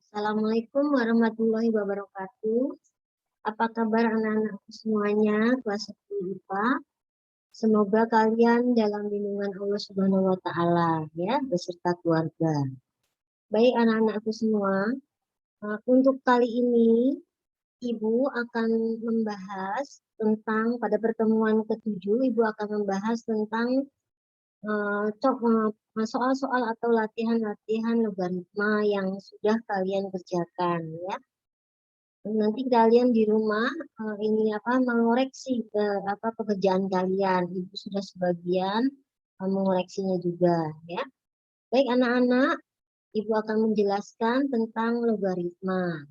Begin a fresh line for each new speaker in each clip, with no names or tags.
Assalamualaikum warahmatullahi wabarakatuh. Apa kabar anak-anakku semuanya, kelas 10 IPA? Semoga kalian dalam lindungan Allah Subhanahu wa Ta'ala, ya, beserta keluarga. Baik anak-anakku semua, untuk kali ini Ibu akan membahas tentang, pada pertemuan ke-7, Ibu akan membahas tentang soal-soal atau latihan-latihan logaritma yang sudah kalian kerjakan, ya. Nanti kalian di rumah mengoreksi pekerjaan kalian. Ibu sudah sebagian mengoreksinya juga, ya. Baik anak-anak, Ibu akan menjelaskan tentang logaritma.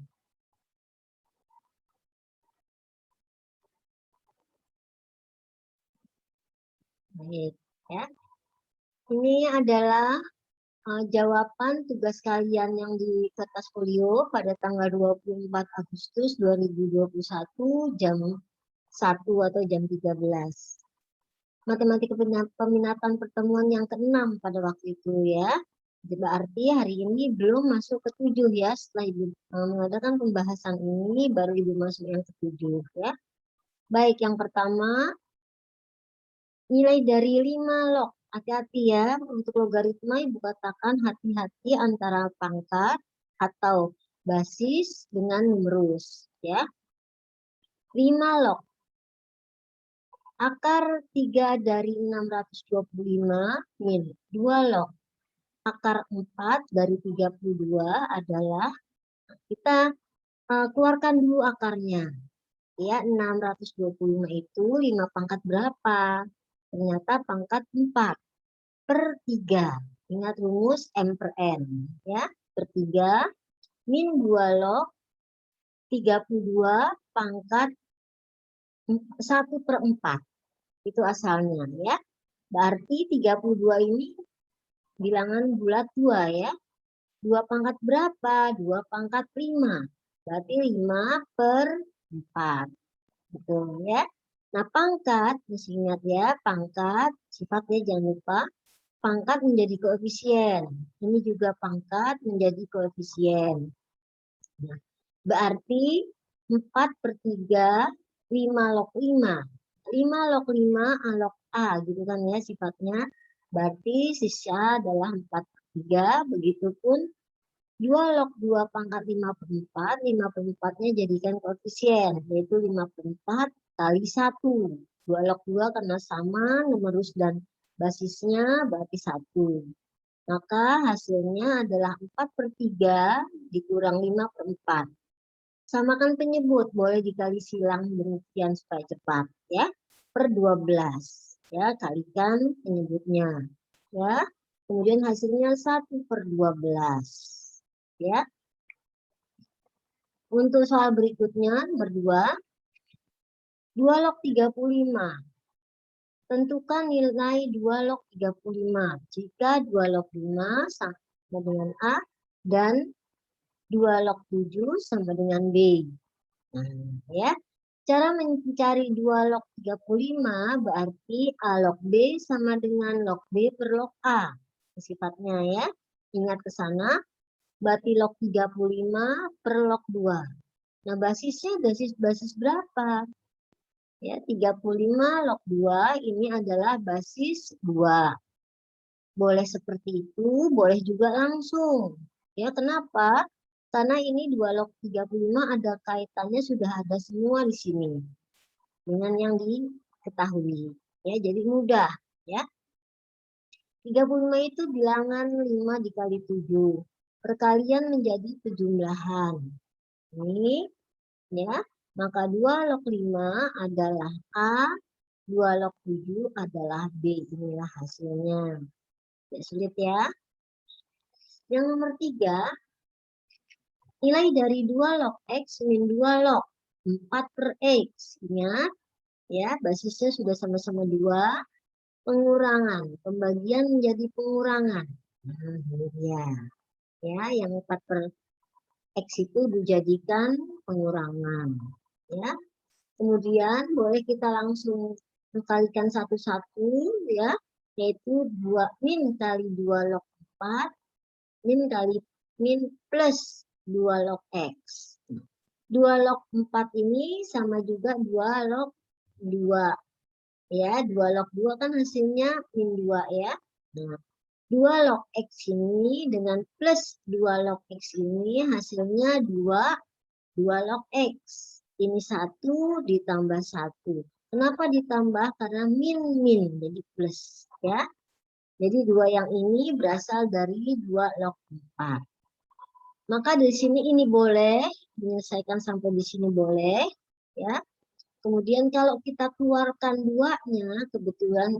Baik, ya. Ini adalah jawaban tugas kalian yang di kertas folio pada tanggal 24 Agustus 2021 jam 1 atau jam 13. Matematika peminatan pertemuan yang ke-6 pada waktu itu, ya. Berarti hari ini belum masuk ke-7, ya. Setelah Ibu mengadakan pembahasan ini, baru Ibu masuk yang ke-7, ya. Baik, yang pertama, nilai dari 5 log. Hati-hati ya, untuk logaritma Ibu katakan hati-hati antara pangkat atau basis dengan numerus, ya. 5 log. Akar 3 dari 625 min 2 log. Akar 4 dari 32 adalah, kita keluarkan dulu akarnya. Ya, 625 itu 5 pangkat berapa? Ternyata pangkat 4 per 3. Ingat rumus M per N. Ya, per 3 min 2 log 32 pangkat 1 per 4. Itu asalnya, ya. Berarti 32 ini bilangan bulat 2, ya. 2 pangkat berapa? 2 pangkat 5. Berarti 5 per 4. Betul, ya. Nah, pangkat, mesti ingat ya, pangkat, sifatnya jangan lupa, pangkat menjadi koefisien. Ini juga pangkat menjadi koefisien. Nah, berarti 4 per 3, 5 log 5. 5 log 5 A log A, gitu kan ya sifatnya. Berarti sisa adalah 4 per 3, begitupun 2 log 2 pangkat 5 per 4, 5 per 4-nya jadikan koefisien, yaitu 5 per 4 kali 1. 2 log 2 karena sama, numerus dan basisnya berarti 1. Maka hasilnya adalah 4 per 3 dikurang 5 per 4. Samakan penyebut, boleh dikali silang demikian supaya cepat, ya. Per 12, ya, kalikan penyebutnya, ya. Kemudian hasilnya 1 per 12, ya. Untuk soal berikutnya, nomor 2, 2 log 35. Tentukan nilai 2 log 35 jika 2 log 5 sama dengan A dan 2 log 7 sama dengan B. Nah, ya. Cara mencari 2 log 35 berarti A log B sama dengan log B per log A. Sifatnya, ya. Ingat ke sana, berarti log 35 per log 2. Nah, basisnya basis berapa? Ya, 35 log 2 ini adalah basis 2. Boleh seperti itu, boleh juga langsung. Ya, kenapa? Karena ini 2 log 35 ada kaitannya, sudah ada semua di sini dengan yang diketahui. Ya, jadi mudah, ya. 35 itu bilangan 5 dikali 7. Perkalian menjadi pejumlahan. Ini, ya. Maka 2 log 5 adalah A, 2 log 7 adalah B. Inilah hasilnya. Tidak sulit, ya. Yang nomor 3, nilai dari 2 log X min 2 log 4 per X. Ingat, ya, basisnya sudah sama-sama 2. Pengurangan, pembagian menjadi pengurangan. Nah, ini dia. Ya, yang 4 per X itu dijadikan pengurangan. Ya. Kemudian boleh kita langsung kalikan satu-satu, ya, yaitu 2 min kali 2 log 4 min kali min plus 2 log X. 2 log 4 ini sama juga 2 log 2. Ya, 2 log 2 kan hasilnya min 2 ya. Nah, 2 log X ini dengan plus 2 log X ini hasilnya 2 log X. Ini 1 ditambah 1. Kenapa ditambah? Karena min, jadi plus ya. Jadi 2 yang ini berasal dari 2 log 4. Maka di sini ini boleh, menyelesaikan sampai di sini boleh ya. Kemudian kalau kita keluarkan 2-nya, kebetulan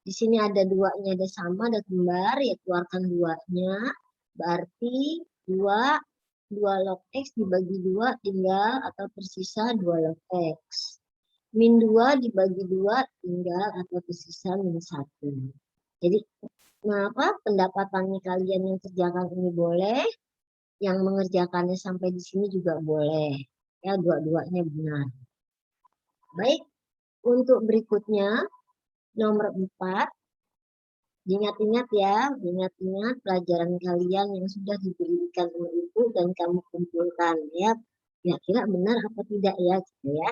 di sini ada 2-nya, ada sama, ada kembar, ya keluarkan 2-nya. Berarti 2 log X dibagi 2 tinggal atau tersisa 2 log X. Min 2 dibagi 2 tinggal atau tersisa min 1. Jadi, kenapa pendapatannya kalian yang kerjakan ini boleh, yang mengerjakannya sampai di sini juga boleh. Ya, dua-duanya benar. Baik, untuk berikutnya, nomor 4. Ingat-ingat ya, ingat-ingat pelajaran kalian yang sudah diberikan oleh ibu dan kamu kumpulkan ya. Kira-kira benar apa tidak ya, gitu ya.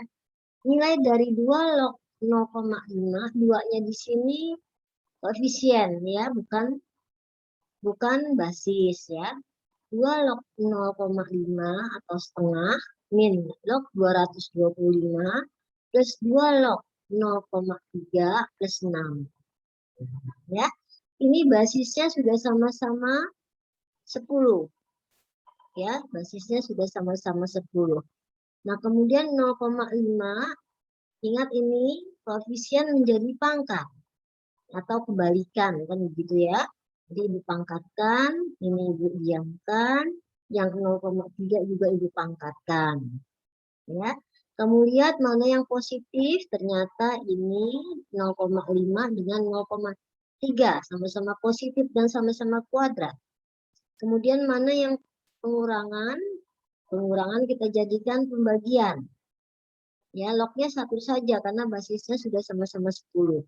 Nilai dari 2 log 0,5, 2-nya di sini koefisien ya, bukan basis ya. 2 log 0,5 atau setengah min log 225 plus 2 log 0,3 plus 6. Ya, ini basisnya sudah sama-sama 10. Ya, basisnya sudah sama-sama 10. Nah, kemudian 0,5, ingat ini koefisien menjadi pangkat atau kebalikan, kan begitu ya. Jadi ibu pangkatkan, ini ibu diamkan, yang 0,3 juga ibu pangkatkan. Ya. Kamu lihat mana yang positif, ternyata ini 0,5 dengan 0,3 sama-sama positif dan sama-sama kuadrat. Kemudian mana yang pengurangan? Pengurangan kita jadikan pembagian. Ya, lognya 1 saja karena basisnya sudah sama-sama 10.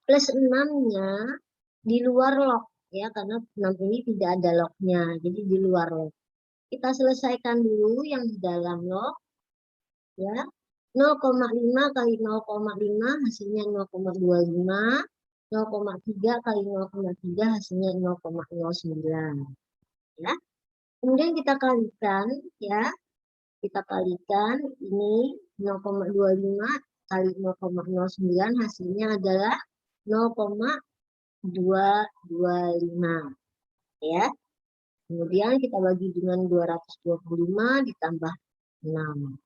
Plus 6-nya di luar log ya, karena 6 ini tidak ada lognya, jadi di luar log. Kita selesaikan dulu yang di dalam log ya. 0,5 kali 0,5 hasilnya 0,25, 0,3 kali 0,3 hasilnya 0,09 ya. Kemudian kita kalikan ya. Kita kalikan ini 0,25 kali 0,09 hasilnya adalah 0,225 ya. Kemudian kita bagi dengan 225 ditambah 6.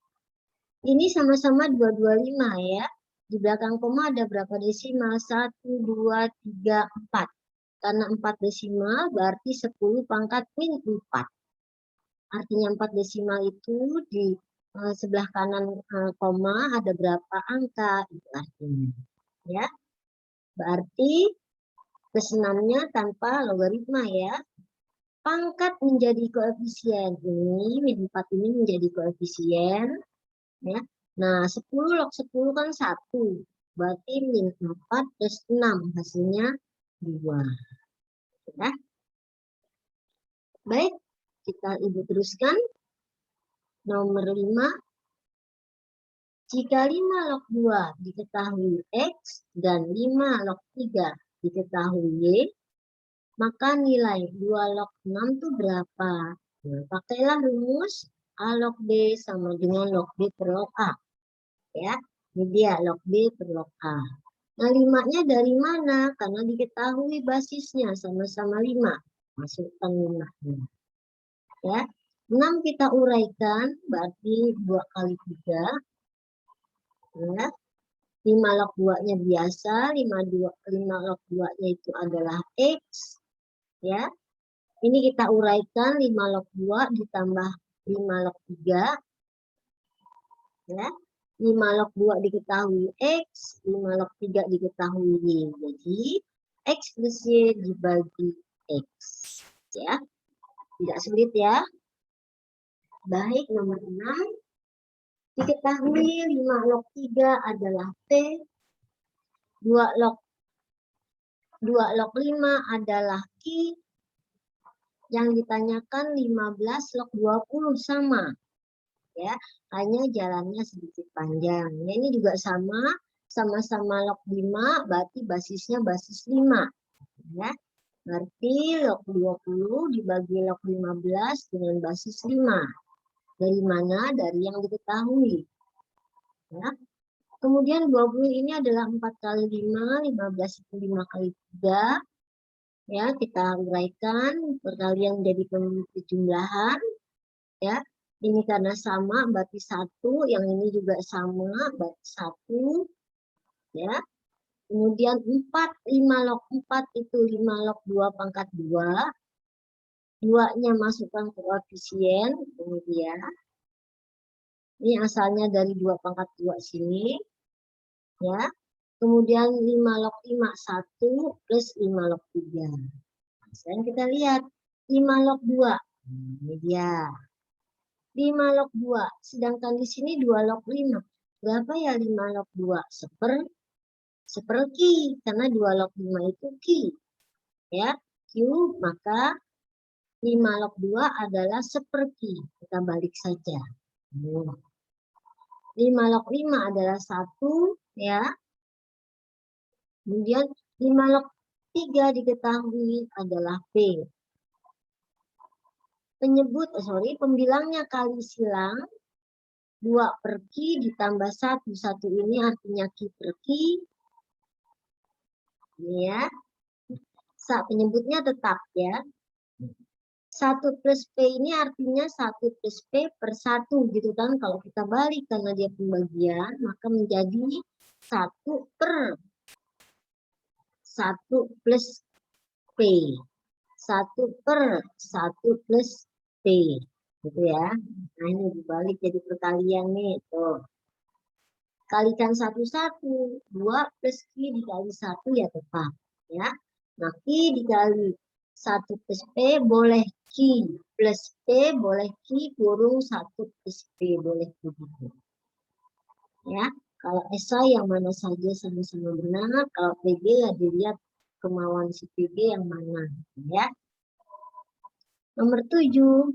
Ini sama-sama 225 ya. Di belakang koma ada berapa desimal? 1, 2, 3, 4. Karena 4 desimal berarti 10 pangkat min 4. Artinya 4 desimal itu di sebelah kanan koma ada berapa angka itu artinya. Ya. Berarti plus 6-nya tanpa logaritma ya. Pangkat menjadi koefisien ini, min 4 ini menjadi koefisien. Ya. Nah, 10 log 10 kan 1. Berarti min 4 plus 6 hasilnya 2. Ya. Baik, kita ibu teruskan. Nomor 5. Jika 5 log 2 diketahui X dan 5 log 3 diketahui Y, maka nilai 2 log 6 itu berapa? Nah, pakailah rumus A log B sama dengan log B per log A. Ya, ini dia log B per log A. Nah, 5-nya dari mana? Karena diketahui basisnya sama-sama 5. Masukkan 5-nya. Ya, 6 kita uraikan, berarti 2 kali 3. Ya. 5 log 2-nya biasa, 5 log 2-nya itu adalah X. Ya. Ini kita uraikan 5 log 2 ditambah 5 log 3. Ya. 5 log 2 diketahui X, 5 log 3 diketahui Y. Jadi, X plus Y dibagi X. Ya. Tidak sulit ya. Baik, nomor 6. Diketahui 5 log 3 adalah T. 2 log 5 adalah Q. Yang ditanyakan 15 log 20 sama. Ya, hanya jalannya sedikit panjang. Ya, ini juga sama-sama log 5, berarti basisnya basis 5. Ya, berarti log 20 dibagi log 15 dengan basis 5. Dari mana? Dari yang diketahui. Ya. Kemudian 20 ini adalah 4 kali 5, 15 itu 5 kali 3. Ya, kita uraikan perkalian jadi penjumlahan. Ya, ini karena sama berarti 1, yang ini juga sama berarti 1. Ya, kemudian 4, 5 log 4 itu 5 log 2 pangkat 2. 2-nya masukkan ke koefisien, kemudian ini asalnya dari 2 pangkat 2 sini. Ya, kemudian 5 log 5, 1 plus 5 log 3. Sekarang kita lihat 5 log 2. Ini dia. 5 log 2. Sedangkan di sini 2 log 5. Berapa ya 5 log 2? Seperki. Karena 2 log 5 itu ki. Ya, Q, maka 5 log 2 adalah seperki. Kita balik saja. 5 log 5 adalah 1. Ya. Kemudian 5 log 3 diketahui adalah P. Pembilangnya kali silang 2 per Ki ditambah 1. 1 ini artinya Ki per Ki. Ini ya. Penyebutnya tetap ya. 1 plus P ini artinya 1 plus P per 1 gitu kan. Kalau kita balik karena dia pembagian, maka menjadi 1 per 1 plus P. 1 per 1 plus P. Gitu ya. Nah ini dibalik jadi perkalian nih. Tuh. Kalikan 1, 1. 2 plus Q dikali 1 ya tetap. Ya. Nah Q dikali 1 plus P boleh Q plus P boleh Q kurung 1 plus P boleh begitu. Ya. Kalau esai yang mana saja sama-sama benar. Kalau PG ya dilihat kemauan si PG yang mana. Ya. Nomor 7.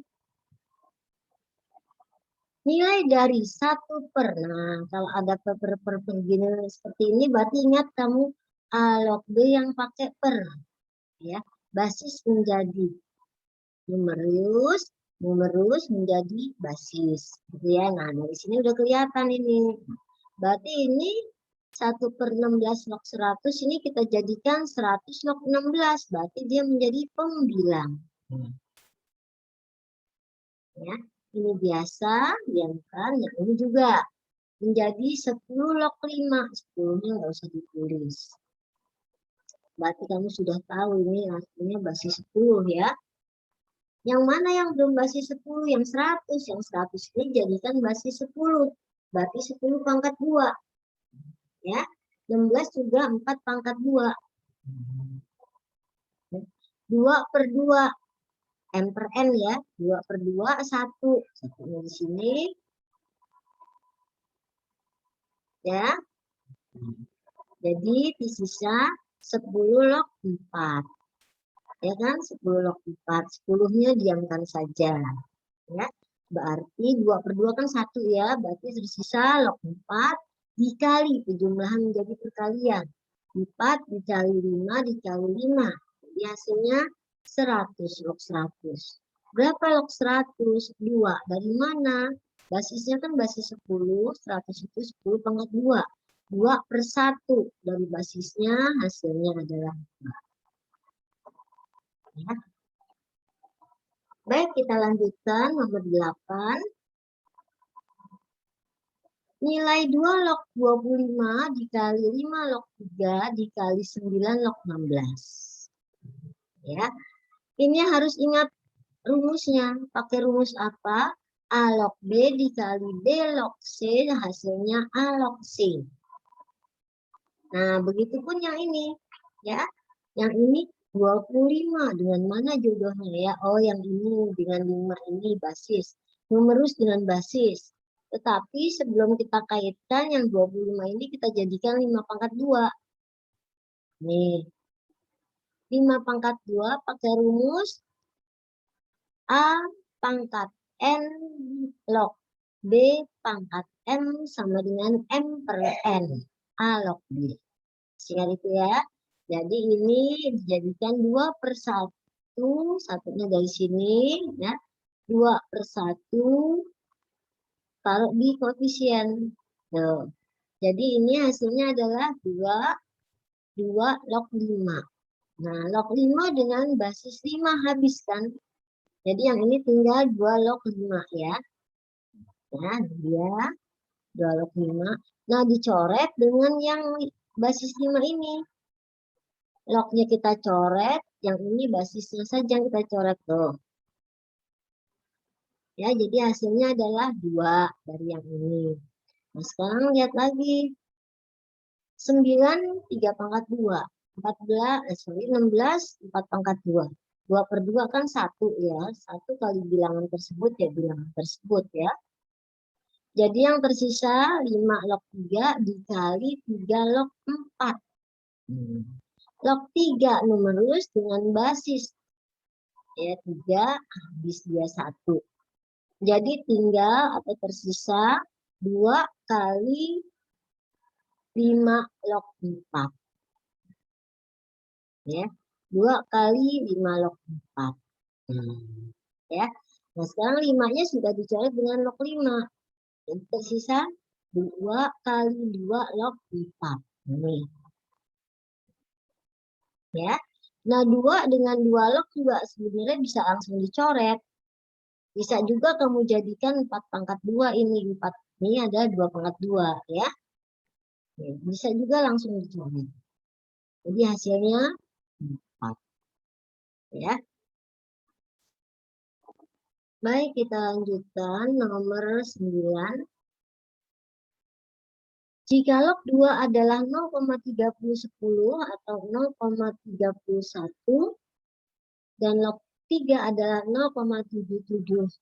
Nilai dari 1 per. Nah, kalau ada per begini seperti ini, berarti ingat kamu A log B yang pakai per. Ya, basis menjadi numerus menjadi basis. Gitu ya. Nah, dari sini udah kelihatan ini. Berarti ini 1 per 16 log 100 ini kita jadikan 100 log 16. Berarti dia menjadi pembilang. Ya. Ini biasa, diamkan, yang ini juga menjadi 10 log 5. 10-nya nggak usah ditulis. Berarti kamu sudah tahu ini artinya basis 10 ya. Yang mana yang belum basis 10? Yang 100. Yang 100 ini jadikan basis 10. Berarti 10 pangkat 2. Ya. 16 juga 4 pangkat 2. 2 per 2. M per N ya. 2 per 2, 1. Satunya di sini. Ya. Jadi sisa 10 log 4. Ya kan? 10 log 4. 10-nya diamkan saja. Ya. Berarti 2 per 2 kan 1 ya. Berarti tersisa log 4 dikali. Penjumlahan menjadi perkalian. 4 dikali 5 dikali 5. Jadi hasilnya 100 log 100. Berapa log 100? 2. Dari mana? Basisnya kan basis 10. 100 itu 10 pangkat 2. 2 per 1. Dari basisnya hasilnya adalah 2. Ya. Baik, kita lanjutkan nomor 8. Nilai 2 log 25 dikali 5 log 3 dikali 9 log 16. Ya. Ini harus ingat rumusnya. Pakai rumus apa? A log B dikali B log C hasilnya A log C. Nah, begitupun yang ini. Ya. Yang ini 25. Dengan mana jodohnya ya? Oh, yang ini dengan 5 ini basis. Numerus dengan basis. Tetapi sebelum kita kaitkan yang 25 ini kita jadikan 5 pangkat 2. Nih. 5 pangkat 2 pakai rumus A pangkat N log B pangkat M sama dengan M per N. A log B. Singkat itu ya. Jadi ini dijadikan 2/1. Satunya dari sini. Ya. 2/1 taruh di koefisien. Tuh. Jadi ini hasilnya adalah 2 log 5. Nah, log 5 dengan basis 5 habis kan. Jadi yang ini tinggal 2 log 5 ya. Ya, dia 2 log 5. Nah, dicoret dengan yang basis 5 ini. Lognya kita coret, yang ini basisnya saja yang kita coret tuh. Ya, jadi hasilnya adalah 2 dari yang ini. Nah, sekarang lihat lagi. 9, 3 pangkat 2. 16, 4 pangkat 2. 2/2 kan 1 ya. 1 kali bilangan tersebut ya bilangan tersebut ya. Jadi yang tersisa 5 log 3 dikali 3 log 4. Log 3 numerus dengan basis. Ya, 3 habis dia 1. Jadi tinggal atau tersisa 2 kali 5 log 4. Ya, 2 kali 5 log 4. Ya. Nah, sekarang 5-nya sudah dicoret dengan log 5. Jadi tersisa 2 kali 2 log 4. Ini. Ya. Nah, 2 dengan 2 log juga sebenarnya bisa langsung dicoret. Bisa juga kamu jadikan 4 pangkat 2 ini. 4 ini ada 2 pangkat 2 ya. Bisa juga langsung dicoret. Jadi hasilnya 4. Ya. Baik, kita lanjutkan nomor 9. Jika log 2 adalah 0,3010 atau 0,31 dan log 3 adalah 0,77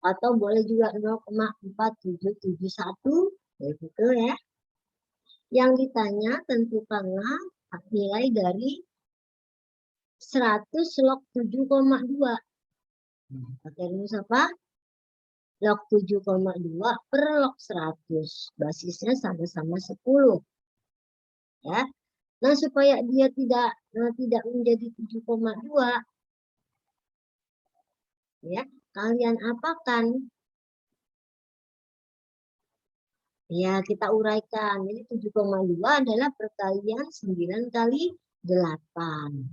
atau boleh juga 0,4771 begitu ya. Yang ditanya tentukanlah nilai dari 100 log 7,2. Pakai rumus apa? Log 7,2 per log 100. Basisnya sama-sama 10. Ya. Nah, supaya dia tidak menjadi 7,2 ya, kalian apakan? Ya, kita uraikan. Jadi 7,2 adalah perkalian 9 kali 8.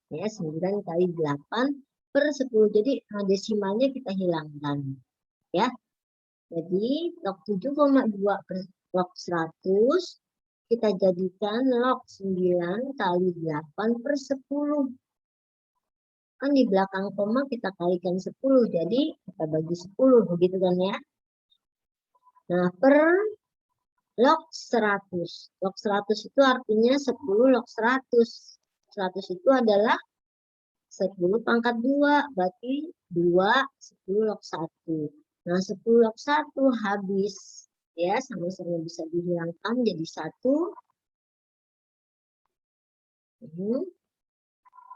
Ya, 9 kali 8 per 10. Jadi desimalnya kita hilangkan. Ya. Jadi log 7,2 per log 100 kita jadikan log 9 kali 8 per 10. Kan di belakang koma kita kalikan 10. Jadi kita bagi 10. Begitu kan ya. Nah, per log 100. Log 100 itu artinya 10 log 100. 100 itu adalah 10 pangkat 2. Berarti 2, 10 log 1. Nah, 10 log 1 habis. Ya, sama-sama bisa dihilangkan jadi 1.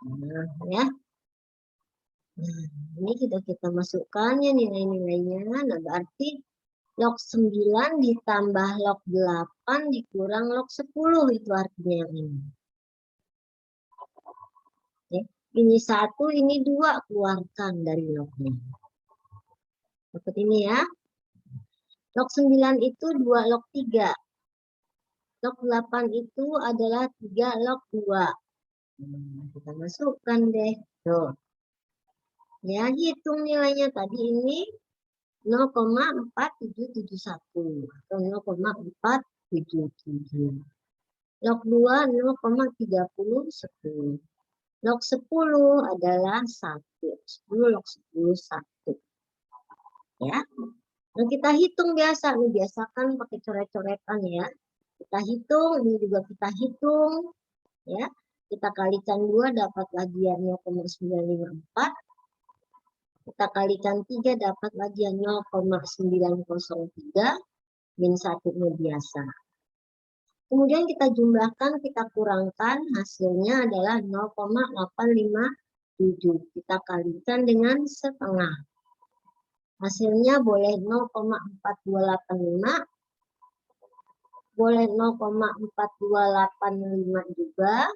Nah, ya. Nah, ini kita masukkan ya nilai-nilainya. Nah, berarti log 9 ditambah log 8 dikurang log 10 itu artinya yang ini. Oke. Ini 1, ini 2, keluarkan dari lognya. Dapat ini ya. Log 9 itu 2 log 3. Log 8 itu adalah 3 log 2. Kita masukkan deh. Tuh. Ya, hitung nilainya tadi ini 0,4771 atau 0,477. Log 2 0,3010. Log 10 adalah 1. 10 log 10 1. Ya. Nah, kita hitung biasa. Ini biasakan pakai coret-coretan ya. Kita hitung, ini juga kita hitung. Ya. Kita kalikan 2 dapatlah dia 0,954. Kita kalikan 3 dapat lagi 0,903 min 1-nya biasa. Kemudian kita jumlahkan, kita kurangkan, hasilnya adalah 0,853. 7. Kita kalikan dengan setengah. Hasilnya boleh 0,4285, boleh 0,4285 juga.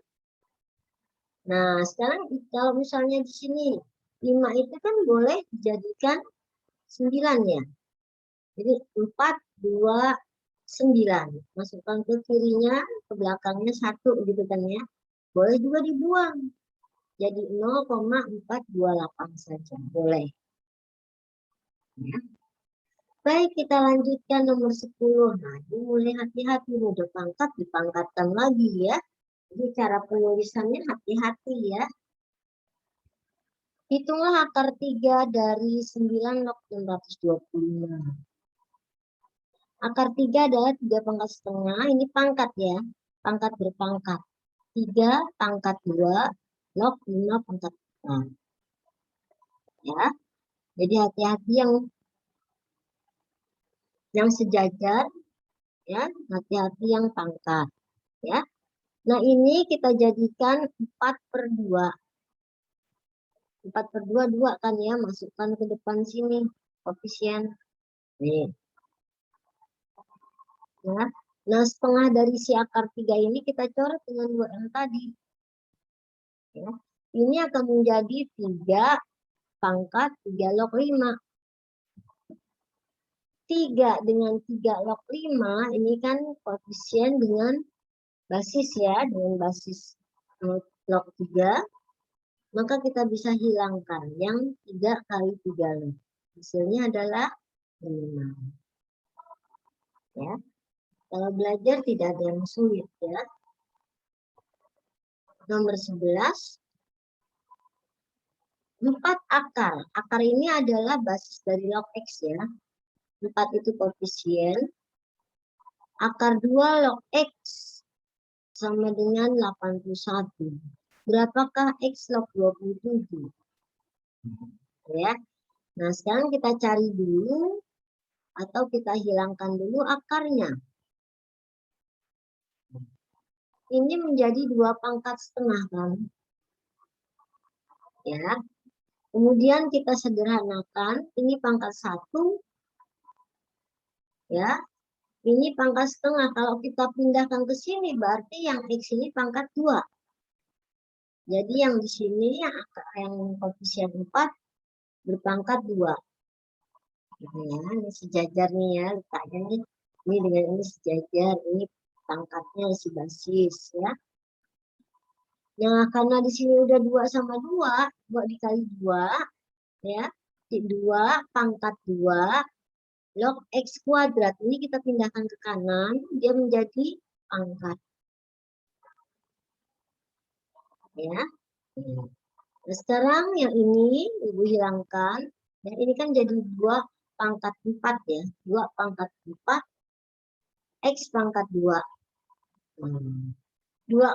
Nah, sekarang kalau misalnya di sini 5 itu kan boleh dijadikan 9 ya. Jadi 4, 2, 9. Masukkan ke kirinya, ke belakangnya 1 gitu kan ya. Boleh juga dibuang. Jadi 0,428 saja. Boleh. Ya. Baik, kita lanjutkan nomor 10. Nah, ini mulai hati-hati. Udah pangkat, dipangkatkan lagi ya. Jadi cara penulisannya hati-hati ya. Hitunglah akar 3 dari 9 log 625. Akar 3 adalah 3 pangkat setengah. Ini pangkat ya. Pangkat berpangkat. 3 pangkat 2 log 5 pangkat 4. Ya. Jadi hati-hati yang sejajar ya, hati-hati yang pangkat ya. Nah, ini kita jadikan 4/2. 4/2 2 kan ya, masukkan ke depan sini koefisien. Nih. Ya. Nah, setengah dari si akar 3 ini kita coret dengan 2M tadi. Ya. Ini akan menjadi 3 pangkat 3 log 5. 3 dengan 3 log 5 ini kan koefisien dengan basis ya, dengan basis log 3. Maka kita bisa hilangkan yang 3 kali 3 log. Hasilnya adalah 5. Ya. Kalau belajar tidak ada yang sulit ya. Nomor 11. 4 akar. Akar ini adalah basis dari log X ya. 4 itu koefisien. Akar 2 log X sama dengan 81. Berapakah X log 27? Ya. Nah, sekarang kita cari dulu atau kita hilangkan dulu akarnya. Ini menjadi 2 pangkat setengah kan? Ya. Kemudian kita sederhanakan, ini pangkat 1. Ya. Ini pangkat setengah. Kalau kita pindahkan ke sini, berarti yang X ini pangkat 2. Jadi yang di sini, yang koefisien 4, berpangkat 2. Ya, ini sejajar nih ya, letaknya nih. Ini dengan ini sejajar, ini pangkatnya isi basis ya. Nah, karena di sini udah 2 sama 2, 2 dikali 2, ya. 2 pangkat 2 log X kuadrat. Ini kita pindahkan ke kanan, dia menjadi pangkat. Ya. Nah, sekarang yang ini Ibu hilangkan. Ya, ini kan jadi 2 pangkat 4 ya. 2 pangkat 4 X pangkat 2. 2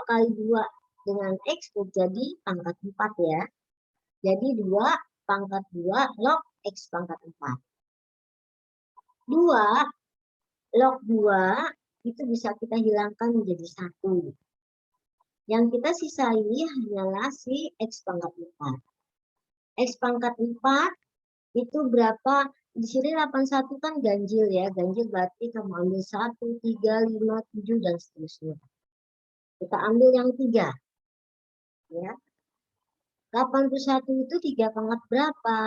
kali 2 dengan X jadi pangkat 4 ya. Jadi 2 pangkat 2 log X pangkat 4. 2 log 2 itu bisa kita hilangkan menjadi 1. Yang kita sisai hanyalah si X pangkat 4. X pangkat 4 itu berapa? Di sini 81 kan ganjil ya. Ganjil berarti kamu ambil 1, 3, 5, 7, dan seterusnya. Kita ambil yang 3. Ya. 81 itu 3 pangkat berapa?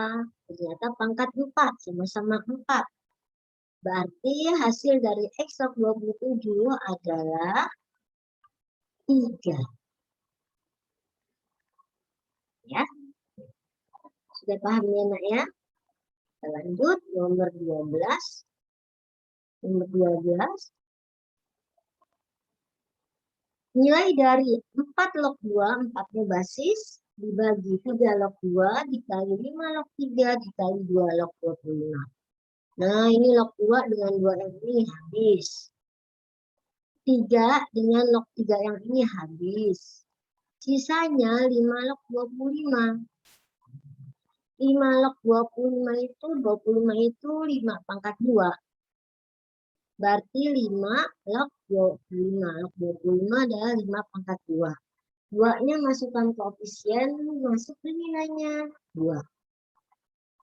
Ternyata pangkat 4, sama-sama 4. Berarti hasil dari X log 27 adalah 3. Ya. Sudah paham ya nak ya? Kita lanjut nomor 12. Nomor 12. Nilai dari 4 log 2, 4-nya basis, dibagi 3 log 2, dikali 5 log 3, dikali 2 log 25. Nah, ini log 2 dengan 2 yang ini habis. 3 dengan log 3 yang ini habis. Sisanya 5 log 25. 5 log 25 itu 5 pangkat 2. Berarti 5 log 25. Log 25 adalah 5 pangkat 2. 2-nya masukkan koefisien, masuk ke nilainya 2.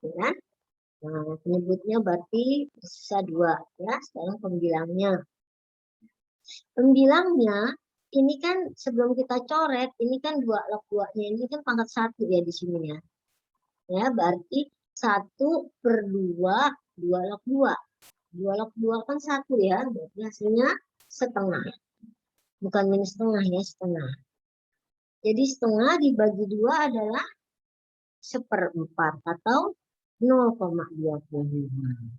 Ya. Nah, penyebutnya berarti sisa 2. Ya, sekarang pembilangnya. Pembilangnya, ini kan sebelum kita coret, ini kan 2 log 2-nya, ini kan pangkat 1 ya di sini ya. Ya, berarti 1/2, 2 log 2. 2 log 2 kan 1 ya, berarti hasilnya setengah. Bukan minus setengah ya, setengah. Jadi setengah dibagi 2 adalah 1/4 atau 0,25.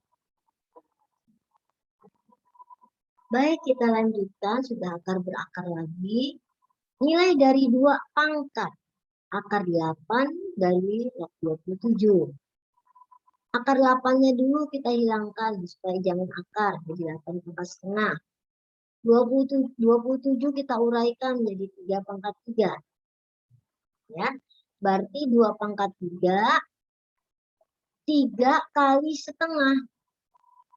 Baik, kita lanjutkan, sudah akar berakar lagi. Nilai dari 2 pangkat akar 8 dari log 27. Akar 8-nya dulu kita hilangkan supaya jangan akar, jadi 8 pangkat setengah. 27 kita uraikan menjadi 3 pangkat 3. Ya, berarti 2 pangkat 3, 3 kali setengah.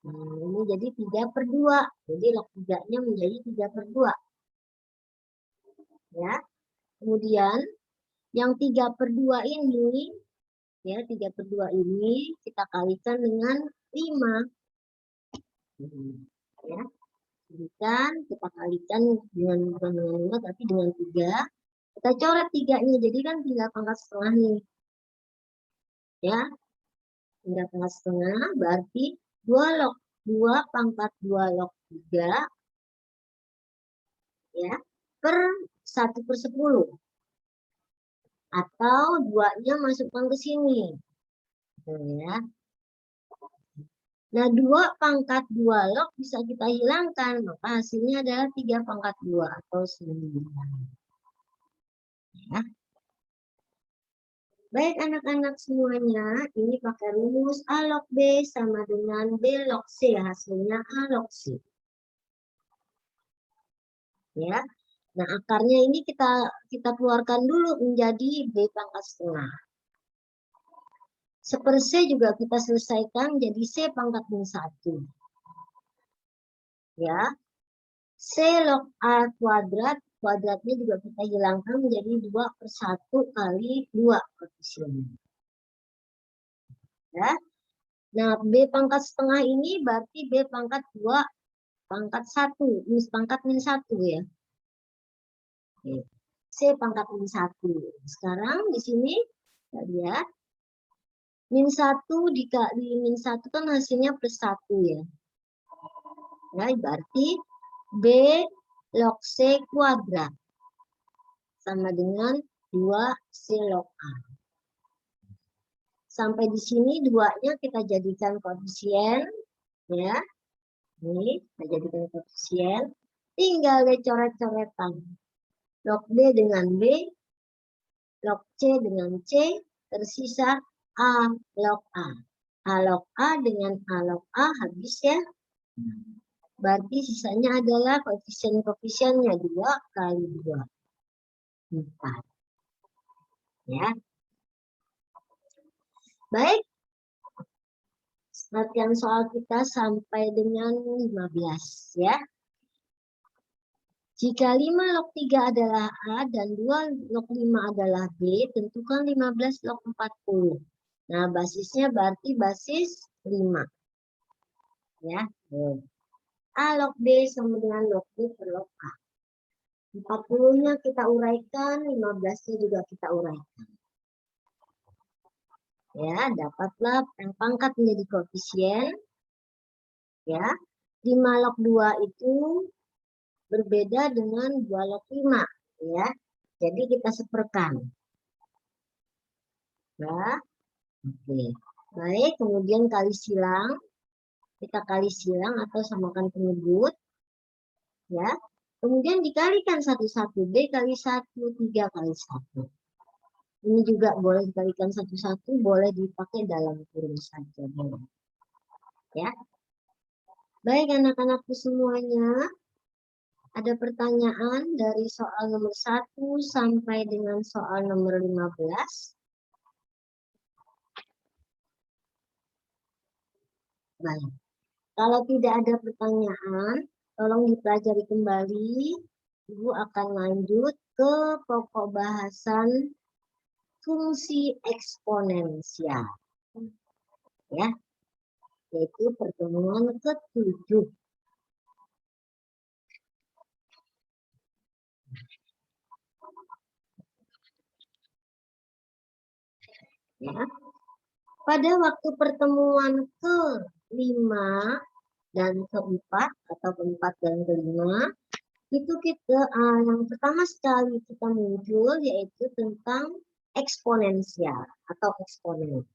Nah, ini jadi 3/2. Jadi log 3-nya menjadi 3/2. Ya, kemudian yang 3/2 ini, ya 3/2 ini kita kalikan dengan 5. Ya, kita kalikan dengan bukan dengan 5 tapi dengan 3. Kita coret 3-nya, jadi kan 3 pangkat setengah nih. Ya, 3 pangkat setengah berarti 2 pangkat 2 log 3 ya per 1/10. Atau 2-nya masukkan ke sini. Ya. Nah, 2 pangkat 2 log bisa kita hilangkan, maka hasilnya adalah 3 pangkat 2 atau 9. Ya. Baik anak-anak semuanya, ini pakai rumus A log B sama dengan B log C, hasilnya A log C. Ya. Nah, akarnya ini kita keluarkan dulu menjadi B pangkat setengah. 1/C juga kita selesaikan jadi C pangkat min 1. Ya. C log A kuadrat, kuadratnya juga kita hilangkan menjadi 2/1 kali 2 koefisiennya. Ya. Nah, B pangkat setengah ini berarti B pangkat 2 pangkat 1, pangkat min 1 ya. Oke. C pangkat min 1. Sekarang di sini kita lihat min 1 dikali min 1 kan hasilnya plus 1 ya. Ya, berarti B log C kuadrat sama dengan 2C log A. Sampai di sini 2-nya kita jadikan koefisien. Ya, ini kita jadikan koefisien. Tinggal coret-coretan. Log B dengan B, log C dengan C, tersisa A log A. A log A dengan A log A habis ya. Berarti sisanya adalah koefisien-koefisiennya 2 kali 2. 4. Ya. Baik. Latihan soal kita sampai dengan 15 ya. Jika 5 log 3 adalah A dan 2 log 5 adalah B, tentukan 15 log 40. Nah, basisnya berarti basis 5. Ya. A log B sama dengan log B per log A. 40-nya kita uraikan, 15-nya juga kita uraikan. Ya, dapatlah yang pangkat menjadi koefisien. Ya, 5 log 2 itu berbeda dengan 2 log 5. Ya, jadi kita seperkan. Ya, oke. Baik, kemudian kali silang. Kita kali silang atau samakan penyebut. Ya, kemudian dikalikan 1/1. B kali 1, 3 kali 1. Ini juga boleh dikalikan 1/1, boleh dipakai dalam kurung saja. Ya. Baik anak-anakku semuanya, ada pertanyaan dari soal nomor 1 sampai dengan soal nomor 15. Baik. Kalau tidak ada pertanyaan, tolong dipelajari kembali. Ibu akan lanjut ke pokok bahasan fungsi eksponensial. Ya, yaitu pertemuan ke-7. Ya. Pada waktu pertemuan ke-5 dan ke-4 atau ke-4 dan ke-5 itu kita yang pertama sekali kita muncul yaitu tentang eksponensial atau eksponen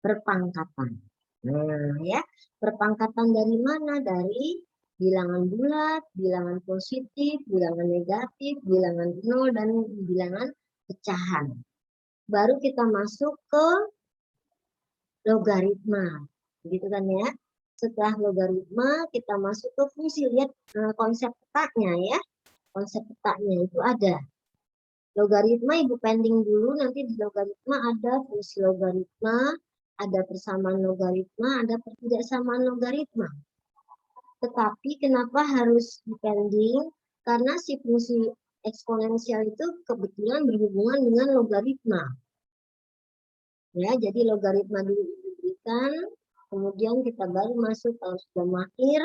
berpangkatan. Nah, ya, berpangkatan dari mana? Dari bilangan bulat, bilangan positif, bilangan negatif, bilangan nol, dan bilangan pecahan. Baru kita masuk ke logaritma, gitu kan ya. Setelah logaritma kita masuk ke fungsi. Lihat konsep petanya ya. Konsep petanya itu ada logaritma, Ibu pending dulu, nanti di logaritma ada fungsi logaritma, ada persamaan logaritma, ada pertidaksamaan logaritma. Tetapi kenapa harus dipending? Karena si fungsi eksponensial itu kebetulan berhubungan dengan logaritma. Ya, jadi logaritma dulu diberikan, kemudian kita baru masuk kalau sudah mahir,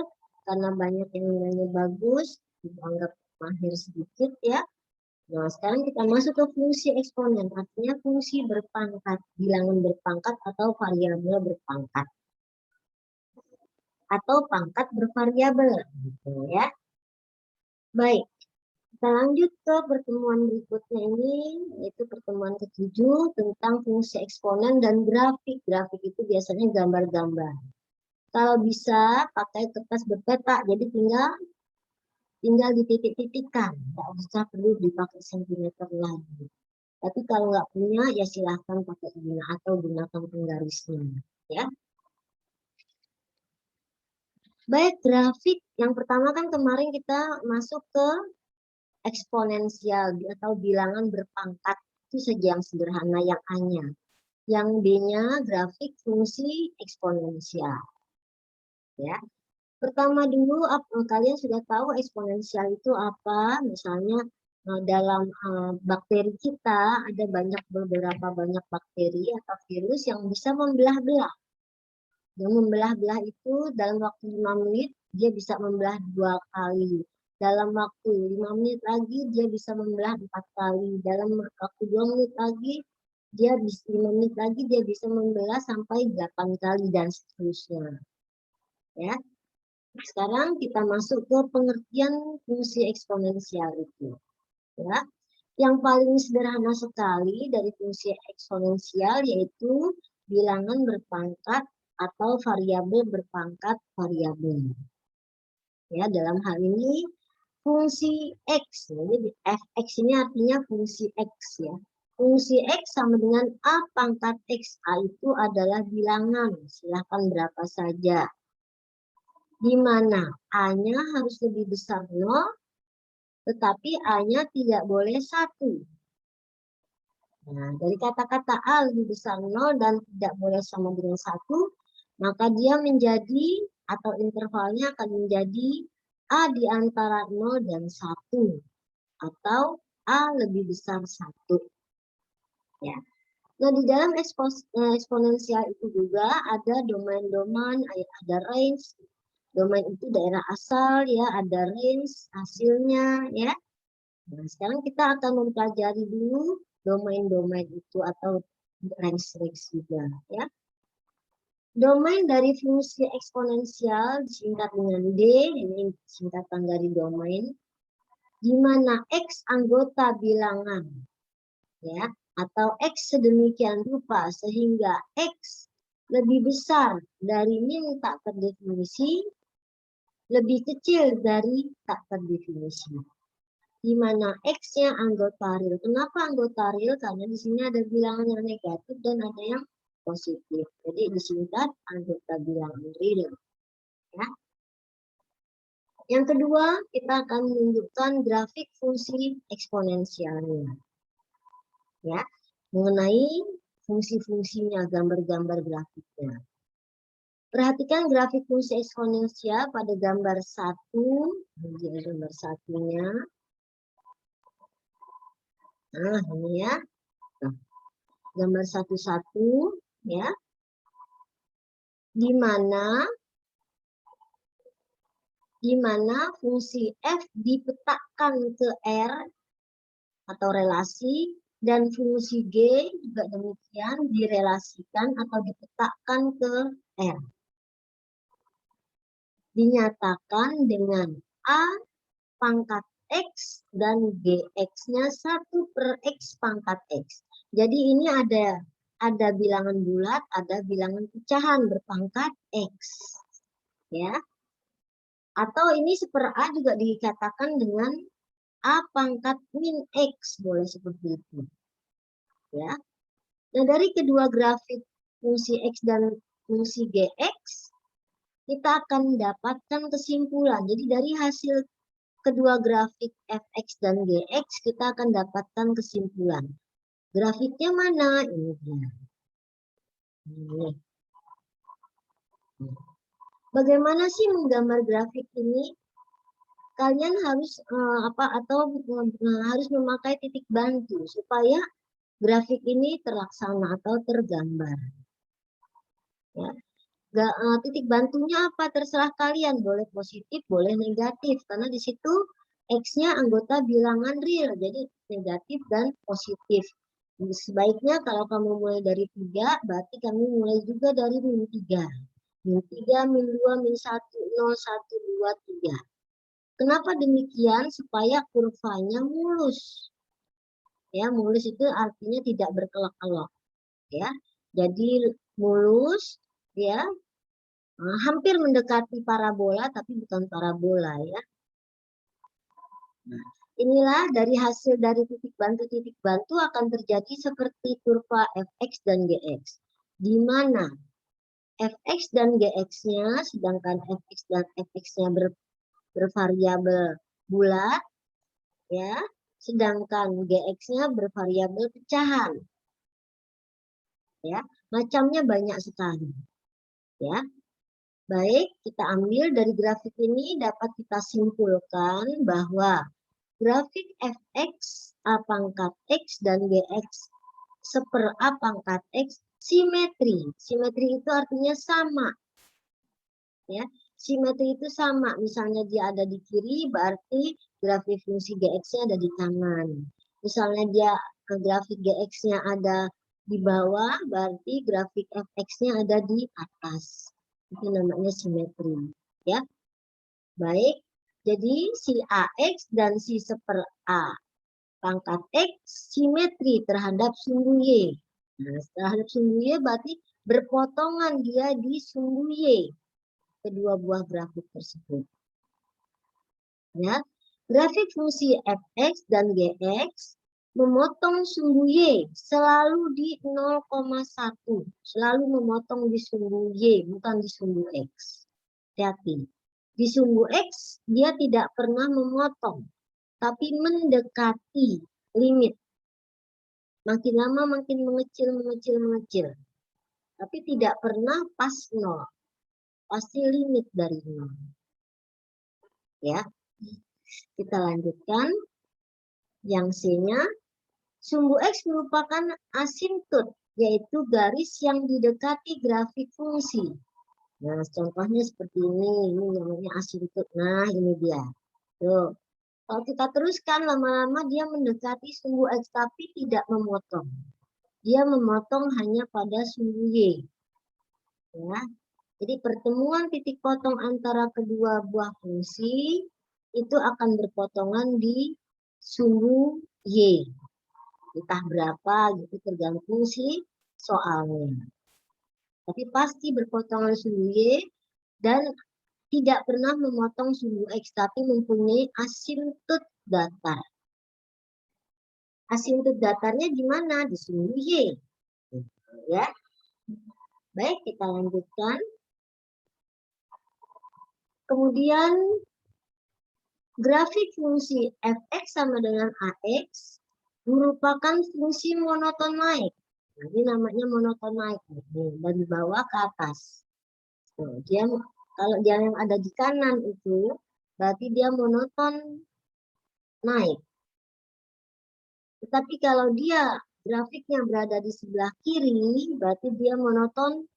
karena banyak yang nilainya bagus, dianggap mahir sedikit ya. Nah, sekarang kita masuk ke fungsi eksponen, artinya fungsi berpangkat, bilangan berpangkat atau variabel berpangkat. Atau pangkat bervariabel, gitu ya. Baik, kita lanjut ke pertemuan berikutnya ini, yaitu pertemuan ke-7 tentang fungsi eksponen dan grafik. Grafik itu biasanya gambar-gambar. Kalau bisa pakai kertas berpeta, jadi tinggal dititik-titikkan, nggak usah perlu dipakai sentimeter lagi. Tapi kalau nggak punya, ya silahkan pakai guna atau gunakan penggarisnya. Ya. Baik, grafik. Yang pertama kan kemarin kita masuk ke eksponensial atau bilangan berpangkat. Itu saja yang sederhana, yang A-nya. Yang B-nya grafik fungsi eksponensial. Ya. Pertama dulu, kalian sudah tahu eksponensial itu apa? Misalnya dalam bakteri kita ada beberapa banyak bakteri atau virus yang bisa membelah-belah. Yang membelah-belah itu dalam waktu 5 menit dia bisa membelah 2 kali. Dalam waktu 5 menit lagi dia bisa membelah 4 kali. Dalam waktu 2 menit lagi dia bisa 5 menit lagi dia bisa membelah sampai 8 kali dan seterusnya. Ya. Sekarang kita masuk ke pengertian fungsi eksponensial itu. Ya. Yang paling sederhana sekali dari fungsi eksponensial yaitu bilangan berpangkat atau variabel berpangkat variabel. Ya, dalam hal ini fungsi X. Jadi fx ini artinya fungsi X ya. Fungsi X sama dengan A pangkat X. A itu adalah bilangan. Silahkan berapa saja. Di mana A-nya harus lebih besar 0, tetapi A-nya tidak boleh 1. Nah, dari kata-kata A lebih besar 0 dan tidak boleh sama dengan 1, maka dia menjadi atau intervalnya akan menjadi A di antara 0 dan 1. Atau A lebih besar 1. Ya. Nah, di dalam eksponensial itu juga ada domain-domain, ada range. Domain itu daerah asal, ya, ada range hasilnya, ya. Nah, sekarang kita akan mempelajari dulu domain-domain itu atau range juga, ya. Domain dari fungsi eksponensial disingkat dengan D, ini singkatan dari domain, di mana X anggota bilangan, ya, atau X sedemikian rupa sehingga X lebih besar dari min tak terdefinisi, lebih kecil dari tak terdefinisi. Di mana X-nya anggota real. Kenapa anggota real? Karena di sini ada bilangan yang negatif dan ada yang positif. Jadi disingkat anggota bilangan real. Ya. Yang kedua, kita akan menunjukkan grafik fungsi eksponensialnya. Ya, mengenai fungsi-fungsinya, gambar-gambar grafiknya. Perhatikan grafik fungsi eksponensial pada gambar 1, gambar satunya. Nah, ini ya. Nah, gambar 1-1 ya. Di mana fungsi f dipetakan ke R atau relasi, dan fungsi G juga demikian direlasikan atau dipetakan ke R. Dinyatakan dengan A pangkat X dan GX-nya 1/X pangkat X. Jadi ini ada bilangan bulat, ada bilangan pecahan berpangkat X. Ya. Atau ini 1/A juga dikatakan dengan A pangkat min X, boleh seperti itu. Ya. Nah, dari kedua grafik fungsi X dan fungsi GX, kita akan mendapatkan kesimpulan. Jadi dari hasil kedua grafik fx dan gx, kita akan dapatkan kesimpulan. Grafiknya mana? Ini dia. Ini. Bagaimana sih menggambar grafik ini? Kalian harus harus memakai titik bantu supaya grafik ini terlaksana atau tergambar. Ya. Titik bantunya apa? Terserah kalian, boleh positif, boleh negatif, karena di situ X-nya anggota bilangan real, jadi negatif dan positif. Sebaiknya kalau kamu mulai dari 3, berarti kamu mulai juga dari min 3. Min 3, min 2, min 1, 0, 1, 2, 3. Kenapa demikian? Supaya kurvanya mulus. Ya, mulus itu artinya tidak berkelok-kelok. Ya, jadi mulus, ya, hampir mendekati parabola, tapi bukan parabola ya. Nah, inilah dari hasil dari titik bantu akan terjadi seperti kurva fx dan gx. Di mana fx dan gx-nya, sedangkan fx dan fx-nya bervariabel bulat, ya, sedangkan gx-nya bervariabel pecahan. Ya, macamnya banyak sekali. Ya. Baik, kita ambil dari grafik ini dapat kita simpulkan bahwa grafik fx a pangkat x dan gx 1/A pangkat x simetri. Simetri itu artinya sama. Ya, simetri itu sama. Misalnya dia ada di kiri, berarti grafik fungsi gx-nya ada di kanan. Misalnya dia grafik gx-nya ada di bawah, berarti grafik fx-nya ada di atas. Itu namanya simetri. Ya, baik. Jadi si AX dan si 1/A pangkat X simetri terhadap sumbu Y. Nah, terhadap sumbu Y berarti berpotongan dia di sumbu Y. Kedua buah grafik tersebut. Ya, grafik fungsi fx dan gx memotong sumbu Y selalu di 0,1. Selalu memotong di sumbu Y, bukan di sumbu X. Hati-hati. Di sumbu X, dia tidak pernah memotong, tapi mendekati limit. Makin lama makin mengecil. Tapi tidak pernah pas 0. Pasti limit dari 0. Ya, kita lanjutkan. Yang C-nya, sumbu X merupakan asimptot, yaitu garis yang didekati grafik fungsi. Nah, contohnya seperti ini namanya asimptot. Nah, ini dia. Tuh. Kalau kita teruskan, lama-lama dia mendekati sumbu X, tapi tidak memotong. Dia memotong hanya pada sumbu Y. Ya. Jadi pertemuan titik potong antara kedua buah fungsi itu akan berpotongan di sumbu Y. Entah berapa gitu tergantung si soalnya. Tapi pasti berpotongan sumbu Y dan tidak pernah memotong sumbu X, tapi mempunyai asimptot datar. Asimptot datarnya di mana? Di sumbu Y. Ya. Baik, kita lanjutkan. Kemudian grafik fungsi fx sama dengan ax merupakan fungsi monoton naik. Nah, ini namanya monoton naik. Dari bawah ke atas. Nah, kalau dia yang ada di kanan itu, berarti dia monoton naik. Tetapi kalau dia grafiknya berada di sebelah kiri, berarti dia monoton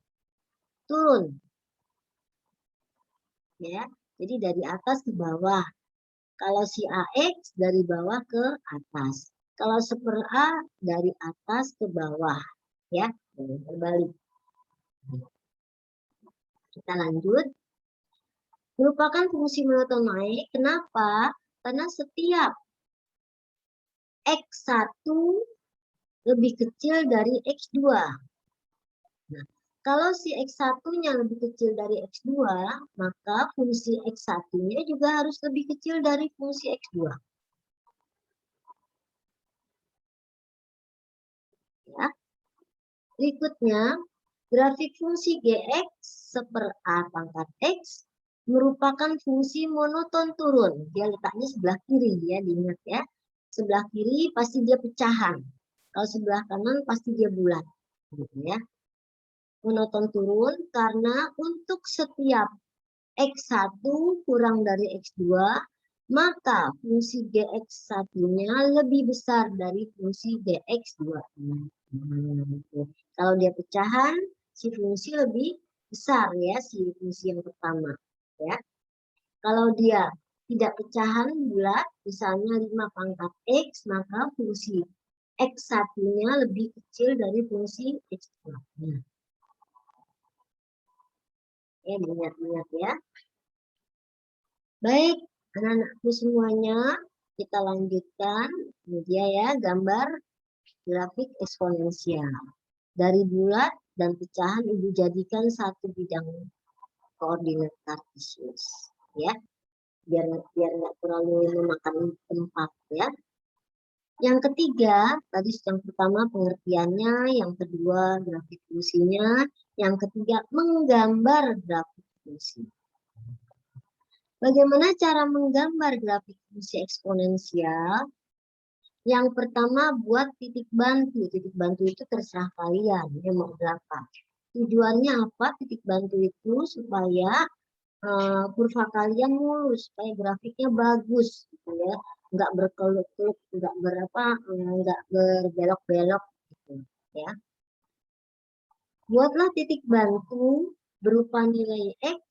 turun. Ya, jadi dari atas ke bawah. Kalau si AX dari bawah ke atas. Kalau seper A dari atas ke bawah. Ya, terbalik. Kita lanjut. Merupakan fungsi monoton naik. Kenapa? Karena setiap X1 lebih kecil dari X2. Nah, kalau si X1-nya lebih kecil dari X2, maka fungsi X1-nya juga harus lebih kecil dari fungsi X2. Ya. Berikutnya, grafik fungsi Gx seper A pangkat X merupakan fungsi monoton turun. Dia letaknya sebelah kiri, ya, diingat ya. Sebelah kiri pasti dia pecahan. Kalau sebelah kanan pasti dia bulat. Gitu ya. Monoton turun karena untuk setiap X1 kurang dari X2, maka fungsi Gx1-nya lebih besar dari fungsi Gx2-nya. Kalau dia pecahan, si fungsi lebih besar ya, si fungsi yang pertama. Ya. Kalau dia tidak pecahan bulat, misalnya 5 pangkat X, maka fungsi X1-nya lebih kecil dari fungsi X2-nya. Ya, ingat-ingat ya. Baik, anak-anakku semuanya, kita lanjutkan. Ini dia ya, gambar grafik eksponensial. Dari bulat dan pecahan Ibu jadikan satu bidang koordinat kartesius. Ya, biar nggak terlalu memakan tempat ya. Yang ketiga, tadi yang pertama pengertiannya, yang kedua grafik fungsinya, yang ketiga menggambar grafik fungsi. Bagaimana cara menggambar grafik fungsi eksponensial? Yang pertama buat titik bantu. Titik bantu itu terserah kalian, ya mau berapa. Tujuannya apa titik bantu itu? Supaya kurva kalian mulus, supaya grafiknya bagus, gitu ya. Nggak berkeluk-keluk, nggak nggak berbelok-belok, gitu ya. Buatlah titik bantu berupa nilai X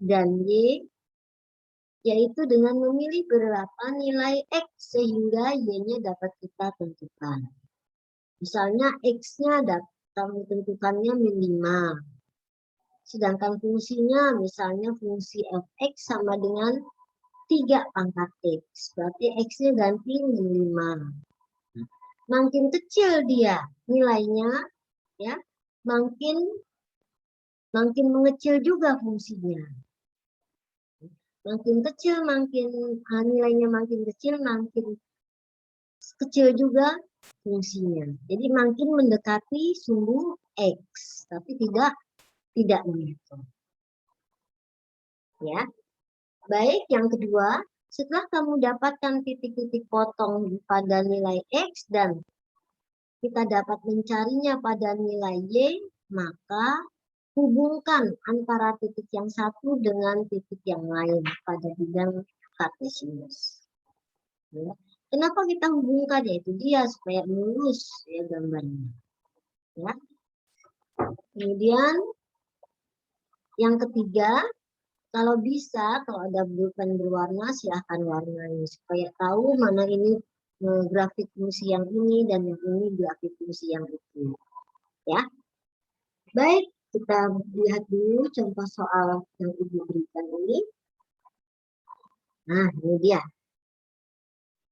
dan Y, yaitu dengan memilih berapa nilai X sehingga Y-nya dapat kita tentukan. Misalnya X-nya kami tentukannya min 5. Sedangkan fungsinya misalnya fungsi fx sama dengan 3 pangkat X. Berarti X-nya ganti min 5. Makin kecil dia nilainya, ya, makin mengecil juga fungsinya. Makin kecil, nilainya makin kecil juga fungsinya. Jadi makin mendekati sumbu X, tapi tidak begitu. Ya. Baik, yang kedua, setelah kamu dapatkan titik-titik potong pada nilai X dan kita dapat mencarinya pada nilai Y, maka hubungkan antara titik yang satu dengan titik yang lain pada bidang kartesius. Ya. Kenapa kita hubungkan? Ya, itu dia supaya lurus ya gambarnya. Ya. Kemudian yang ketiga, kalau bisa, kalau ada pulpen berwarna, silahkan warnai supaya tahu mana ini grafik fungsi yang ini dan yang ini grafik fungsi yang itu. Ya. Baik, kita lihat dulu contoh soal yang Ibu berikan ini. Nah, ini dia.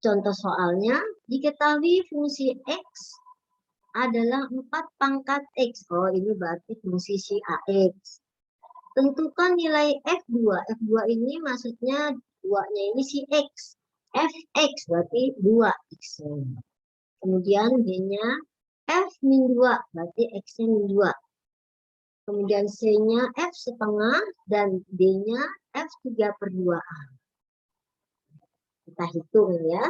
Contoh soalnya, diketahui fungsi X adalah 4 pangkat X. Oh, ini berarti fungsi si AX. Tentukan nilai F2. F2 ini maksudnya 2-nya ini si X. Fx berarti 2X. Kemudian D-nya F-2, berarti X-nya min 2. Kemudian C-nya F setengah dan D-nya F3/2A. Kita hitung ya.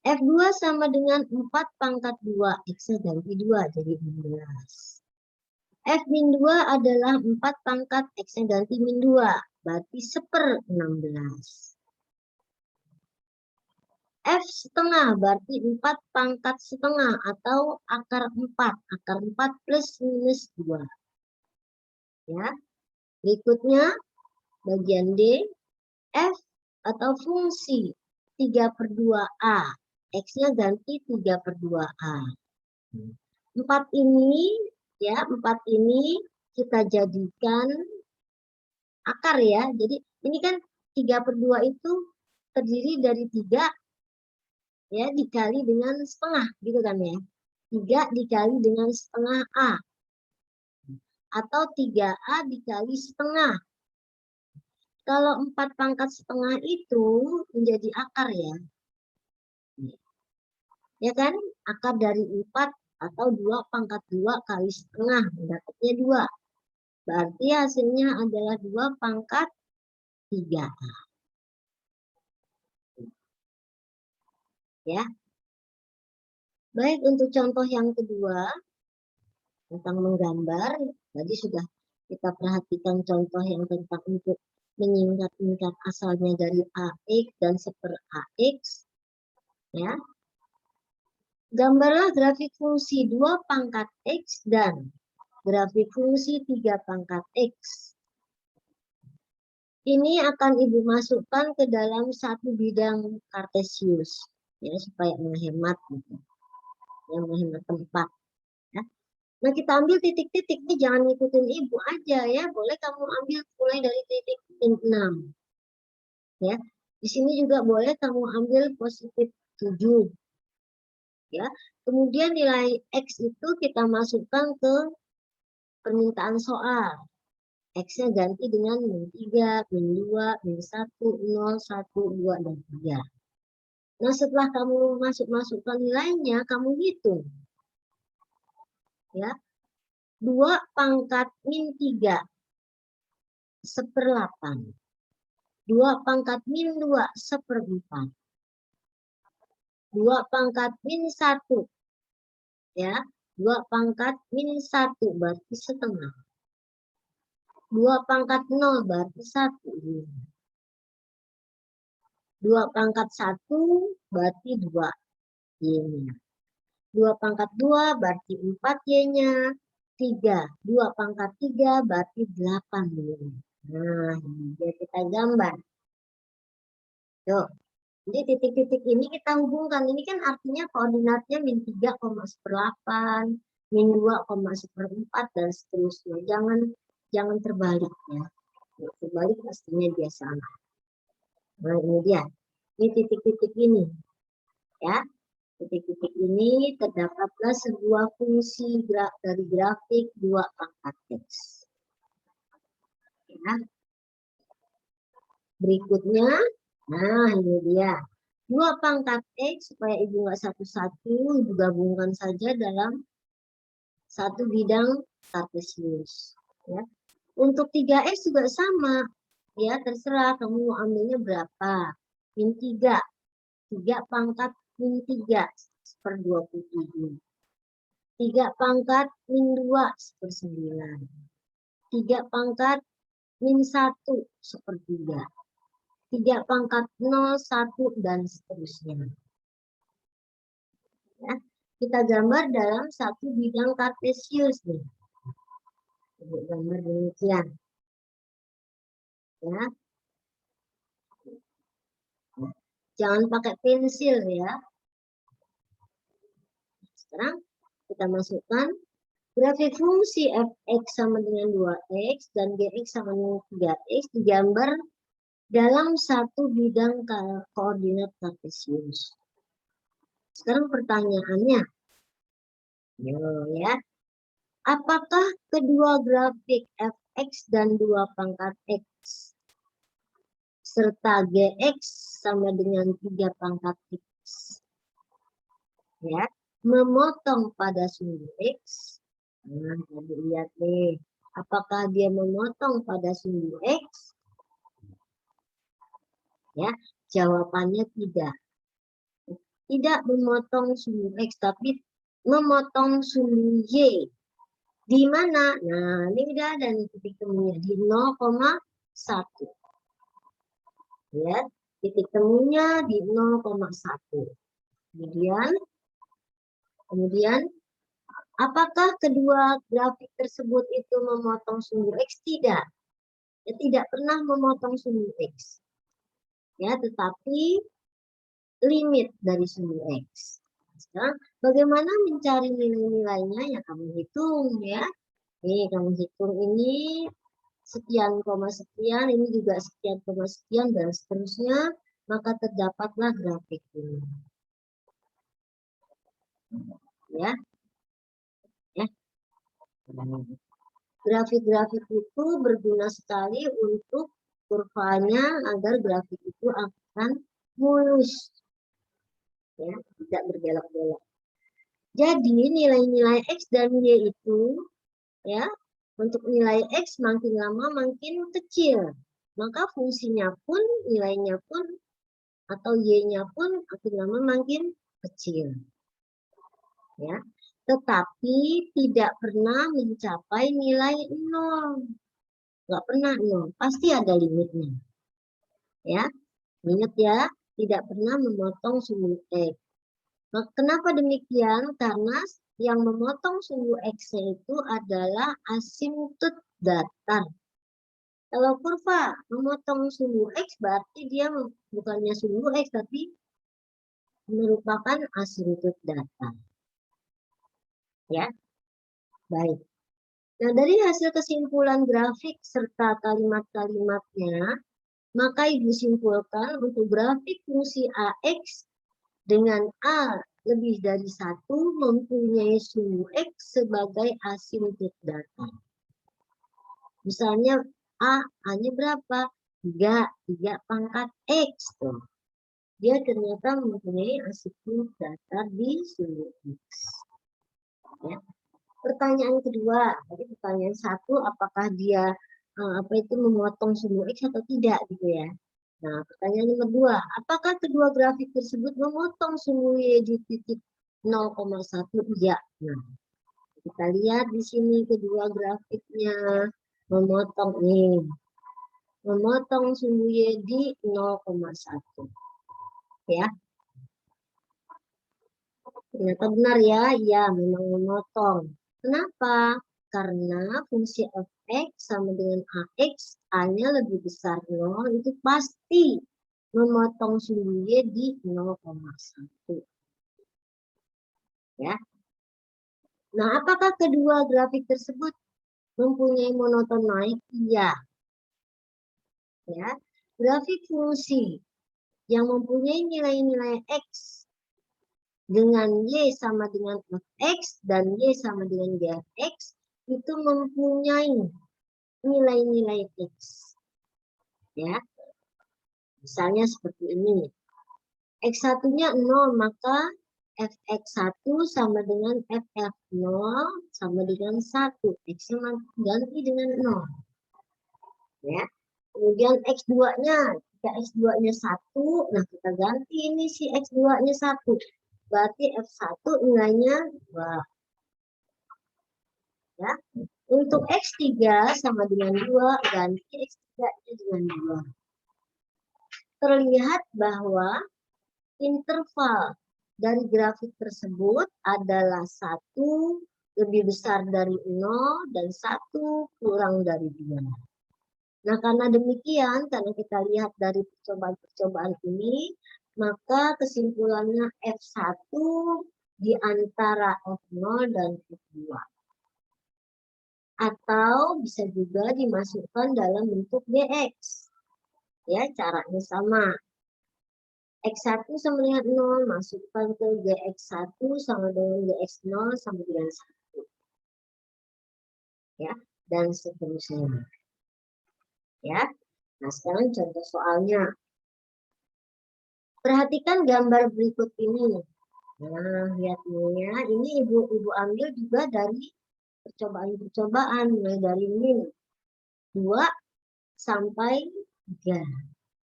F2 sama dengan 4 pangkat 2. X-nya ganti 2 jadi 16. F-2 adalah 4 pangkat X-nya ganti min 2. Berarti 1/16. F setengah berarti 4 pangkat setengah atau akar 4. Akar 4 plus minus 2. Ya. Berikutnya bagian D. F atau fungsi 3/2A. X-nya ganti 3/2A. 4 ini ya, 4 ini kita jadikan akar ya. Jadi ini kan 3/2 itu terdiri dari 3 ya dikali dengan setengah gitu kan ya. 3 dikali dengan setengah A. Atau 3A dikali setengah. Kalau 4 pangkat setengah itu menjadi akar ya. Ya kan? Akar dari 4 atau 2 pangkat 2 kali setengah. Dapatnya 2. Berarti hasilnya adalah 2 pangkat 3A. Ya. Baik, untuk contoh yang kedua, tentang menggambar, tadi sudah kita perhatikan contoh yang tentang untuk menyingkat asalnya dari AX dan seper AX. Ya. Gambarlah grafik fungsi 2 pangkat X dan grafik fungsi 3 pangkat X. Ini akan Ibu masukkan ke dalam satu bidang kartesius. Ya, supaya menghemat gitu. Yang menghemat tempat. Ya. Nah, kita ambil titik-titik ini jangan ngikutin Ibu aja ya. Boleh kamu ambil mulai dari titik 6. Ya. Di sini juga boleh kamu ambil positif 7. Ya. Kemudian nilai X itu kita masukkan ke permintaan soal. X-nya ganti dengan min 3, min 2, min 1, 0, 1, 2, dan 3. Nah, setelah kamu masukkan nilainya, kamu hitung. Ya. 2 pangkat min 3 1/8. 2 pangkat min 2 1/4. 2 pangkat min 1. Ya. 2 pangkat min 1 berarti setengah. 2 pangkat 0 berarti 1. 2 pangkat 1 berarti 2 Y-nya. 2 pangkat 2 berarti 4 Y-nya. 3. 2 pangkat 3 berarti 8 Y-nya. Nah, ini kita gambar. Yuk. Jadi titik-titik ini kita hubungkan. Ini kan artinya koordinatnya min 3, 1/8, min 2, 1/4, dan seterusnya. Jangan terbalik ya. Terbalik pastinya dia sama. Nah, ini dia. Ini titik-titik ini. Ya. Titik-titik ini terdapatlah sebuah fungsi dari grafik 2 pangkat X. Ya. Berikutnya, nah ini dia. 2 pangkat X, supaya Ibu nggak satu-satu, Ibu gabungkan saja dalam satu bidang kartesius. Ya. Untuk 3X juga sama. Ya, terserah kamu mau ambilnya berapa. Min 3. 3 pangkat min 3 1/27. 3 pangkat min 2 1/9. 3 pangkat min 1 1/3. 3 pangkat 0, 1, dan seterusnya. Ya, kita gambar dalam satu bidang kartesius nih. Ibu gambar demikian. Ya. Jangan pakai pensil ya. Sekarang kita masukkan grafik fungsi f(x) sama dengan 2x dan gx sama dengan 3x digambar dalam satu bidang koordinat kartesius. Sekarang pertanyaannya, ya, apakah kedua grafik f(x) dan 2 pangkat x serta gx sama dengan 3 pangkat x, ya, memotong pada sumbu x? Nah, Ibu lihat nih, apakah dia memotong pada sumbu x? Ya, jawabannya tidak. Tidak memotong sumbu x, tapi memotong sumbu y. Di mana? Nah, ini udah ada nih titik temunya di 0,1. Ya, Titik temunya di 0,1. Kemudian apakah kedua grafik tersebut itu memotong sumbu X? Tidak. Ya, tidak pernah memotong sumbu X. Ya, tetapi limit dari sumbu X. Sekarang bagaimana mencari nilai-nilainya? Ya kamu hitung ya. Nih kamu hitung ini sekian koma sekian, ini juga sekian koma sekian dan seterusnya, maka terdapatlah grafik ini. Ya. Ya. Grafik-grafik itu berguna sekali untuk kurvanya agar grafik itu akan mulus. Ya, tidak berbelok-belok. Jadi nilai-nilai X dan Y itu ya, untuk nilai X makin lama makin kecil. Maka fungsinya pun, nilainya pun atau Y-nya pun makin lama makin kecil. Ya. Tetapi tidak pernah mencapai nilai 0. Nggak pernah 0, pasti ada limitnya. Ya, ingat ya, tidak pernah memotong sumbu X. Nah, kenapa demikian? Karena yang memotong sumbu X itu adalah asimptot datar. Kalau kurva memotong sumbu X berarti dia bukannya sumbu X tapi merupakan asimptot datar. Ya, baik. Nah, dari hasil kesimpulan grafik serta kalimat-kalimatnya, maka Ibu simpulkan untuk grafik fungsi AX dengan A lebih dari 1 mempunyai sumbu X sebagai asimptot datar. Misalnya A-nya berapa? 3 pangkat X. Tuh. Dia ternyata mempunyai asimptot datar di sumbu X. Ya. Pertanyaan kedua, tadi pertanyaan 1, apakah dia memotong sumbu X atau tidak gitu ya. Nah, pertanyaan nomor 2, apakah kedua grafik tersebut memotong sumbu Y di titik 0,1? Iya. Nah, kita lihat di sini kedua grafiknya memotong nih. Memotong sumbu Y di 0,1. Ya. Ternyata benar ya, iya memang memotong. Kenapa? Karena fungsi fx sama dengan ax, A-nya lebih besar 0, itu pasti memotong sumbu Y di 0,1. Ya. Nah, apakah kedua grafik tersebut mempunyai monoton naik? Iya. Ya. Grafik fungsi yang mempunyai nilai-nilai X dengan Y sama dengan Fx dan Y sama dengan Gfx itu mempunyai nilai-nilai X. Ya. Misalnya seperti ini. X1-nya 0, maka Fx1 sama dengan Ff0 sama dengan 1. X-nya ganti dengan 0. Ya. Kemudian X2-nya, jika X2-nya 1, nah kita ganti ini si X2-nya 1. Berarti F1 nilainya 2. Ya. Untuk X3 sama dengan 2, ganti X3-nya dengan 2. Terlihat bahwa interval dari grafik tersebut adalah 1 lebih besar dari 0 dan 1 kurang dari 2. Nah, karena demikian, karena kita lihat dari percobaan-percobaan ini, maka kesimpulannya F1 di antara F0 dan F2. Atau bisa juga dimasukkan dalam bentuk DX. Ya, caranya sama. X1 sama dengan 0, masukkan ke GX1 sama dengan GX0 sama dengan 1. Ya, dan seterusnya. Ya. Nah, sekarang contoh soalnya. Perhatikan gambar berikut ini. Nah, lihat ini ya. Ini ibu ambil juga dari percobaan-percobaan, mulai dari min 2 sampai 3.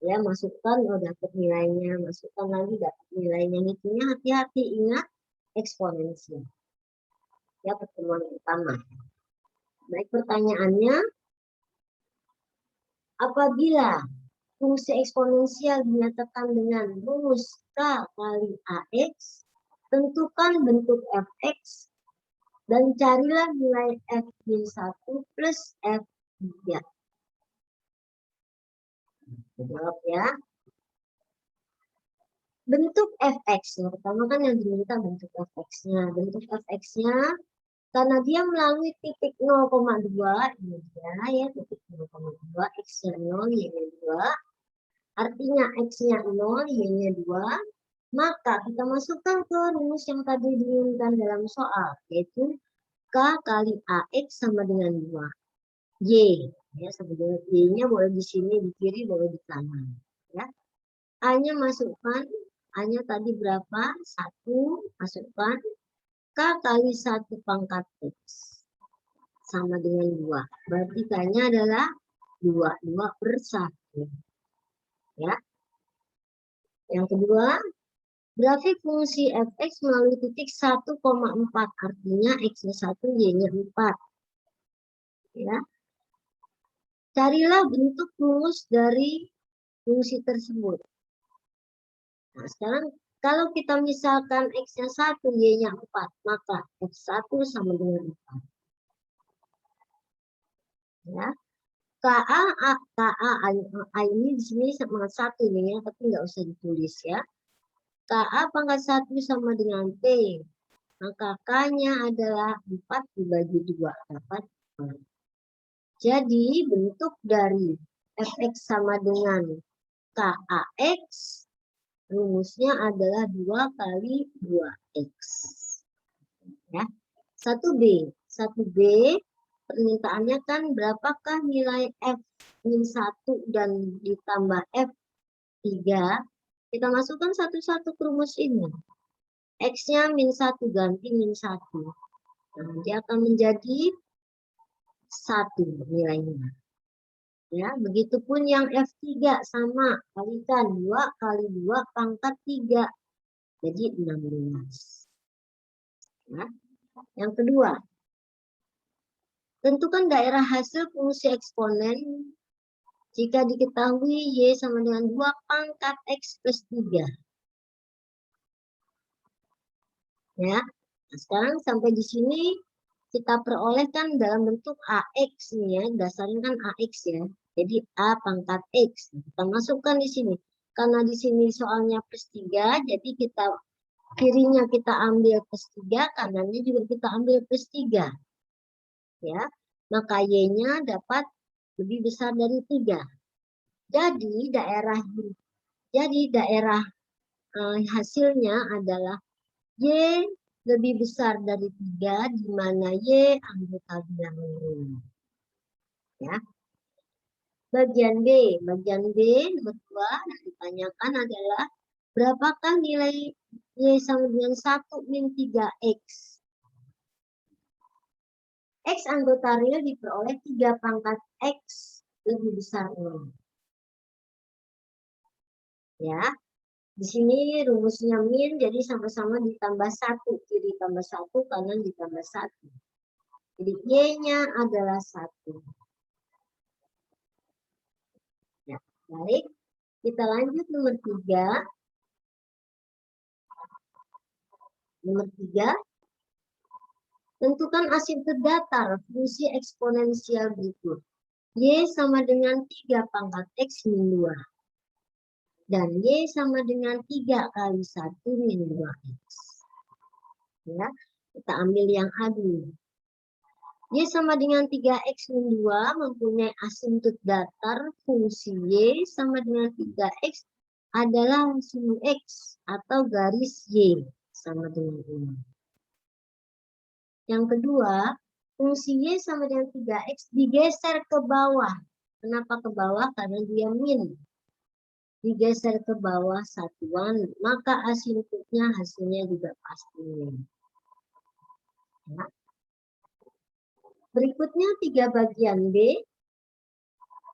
Ya, masukkan, oh dapat nilainya, masukkan lagi dapat nilainya. Hitungnya hati-hati, ingat eksponensial. Ya, pertemuan pertama. Baik, pertanyaannya, apabila fungsi eksponensial dinyatakan dengan rumus K kali AX, tentukan bentuk fx, dan carilah nilai f-1 plus f3. Jawab ya. Bentuk fx-nya, pertama kan yang diminta bentuk fx-nya. Bentuk fx-nya, karena dia melalui titik 0,2, ini dia ya, titik 0,2, x-nya 0, y-nya 2. Artinya x-nya 0, y-nya 2. Maka kita masukkan ke rumus yang tadi diinginkan dalam soal, yaitu K kali AX sama dengan 2. Y, ya, sebetulnya Y-nya boleh di sini, di kiri, boleh di kanan. Ya. A-nya masukkan, A-nya tadi berapa? 1, masukkan. K kali 1 pangkat X sama dengan 2. Berarti K-nya adalah 2. 2 per 1. Ya. Yang kedua, grafik fungsi fx melalui titik 1,4. Artinya X-nya 1, Y-nya 4. Ya. Carilah bentuk rumus dari fungsi tersebut. Nah, sekarang kalau kita misalkan X-nya 1, Y-nya 4, maka X1 sama dengan 4. Ya. KA ini di sini sama 1 nih ya, tapi nggak usah ditulis ya. KA pangkat 1 sama dengan P. Maka K-nya adalah 4 dibagi 2, dapat 4. Jadi bentuk dari fx sama dengan KAX, rumusnya adalah 2 kali 2x. Ya. 1B. 1B permintaannya kan berapakah nilai f-1 dan ditambah f3. Kita masukkan satu-satu ke rumus ini. X-nya -1 ganti -1. Nah, dia akan menjadi 1 nilainya. Ya, begitupun yang F3 sama, kalikan 2 kali 2 pangkat 3. Jadi 16. Ya. Yang kedua, tentukan daerah hasil fungsi eksponen jika diketahui Y sama dengan 2 pangkat X plus 3. Ya. Nah, sekarang sampai di sini kita perolehkan dalam bentuk AX nih ya, dasarnya kan AX ya. Jadi A pangkat X. Kita masukkan di sini. Karena di sini soalnya plus 3, jadi kita kirinya kita ambil plus 3, kanannya juga kita ambil plus 3. Ya. Maka Y-nya dapat lebih besar dari 3. Jadi daerah hasilnya adalah Y lebih besar dari 3, di mana Y anggota bilangan. Ya. Bagian B nomor 2 yang ditanyakan adalah berapakah nilai Y sama dengan 1 min 3X. X anggota real diperoleh 3 pangkat X lebih besar 0. Ya. Di sini rumusnya min, jadi sama-sama ditambah 1. Kiri tambah 1, kanan ditambah 1. Jadi Y-nya adalah 1. Ya, baik. Kita lanjut nomor 3. Nomor 3. Tentukan asymptot datar fungsi eksponensial berikut. Y sama dengan 3 pangkat X min 2. Dan Y sama dengan 3 kali 1 min 2X. Ya, kita ambil yang A dulu. Y sama dengan 3X min 2 mempunyai asymptot datar fungsi Y sama dengan 3X adalah sum X atau garis Y sama dengan 6. Yang kedua, fungsi Y sama dengan 3X digeser ke bawah. Kenapa ke bawah? Karena dia min. Digeser ke bawah satuan, maka asymptotnya hasilnya juga pasti min. Ya. Berikutnya 3 bagian B.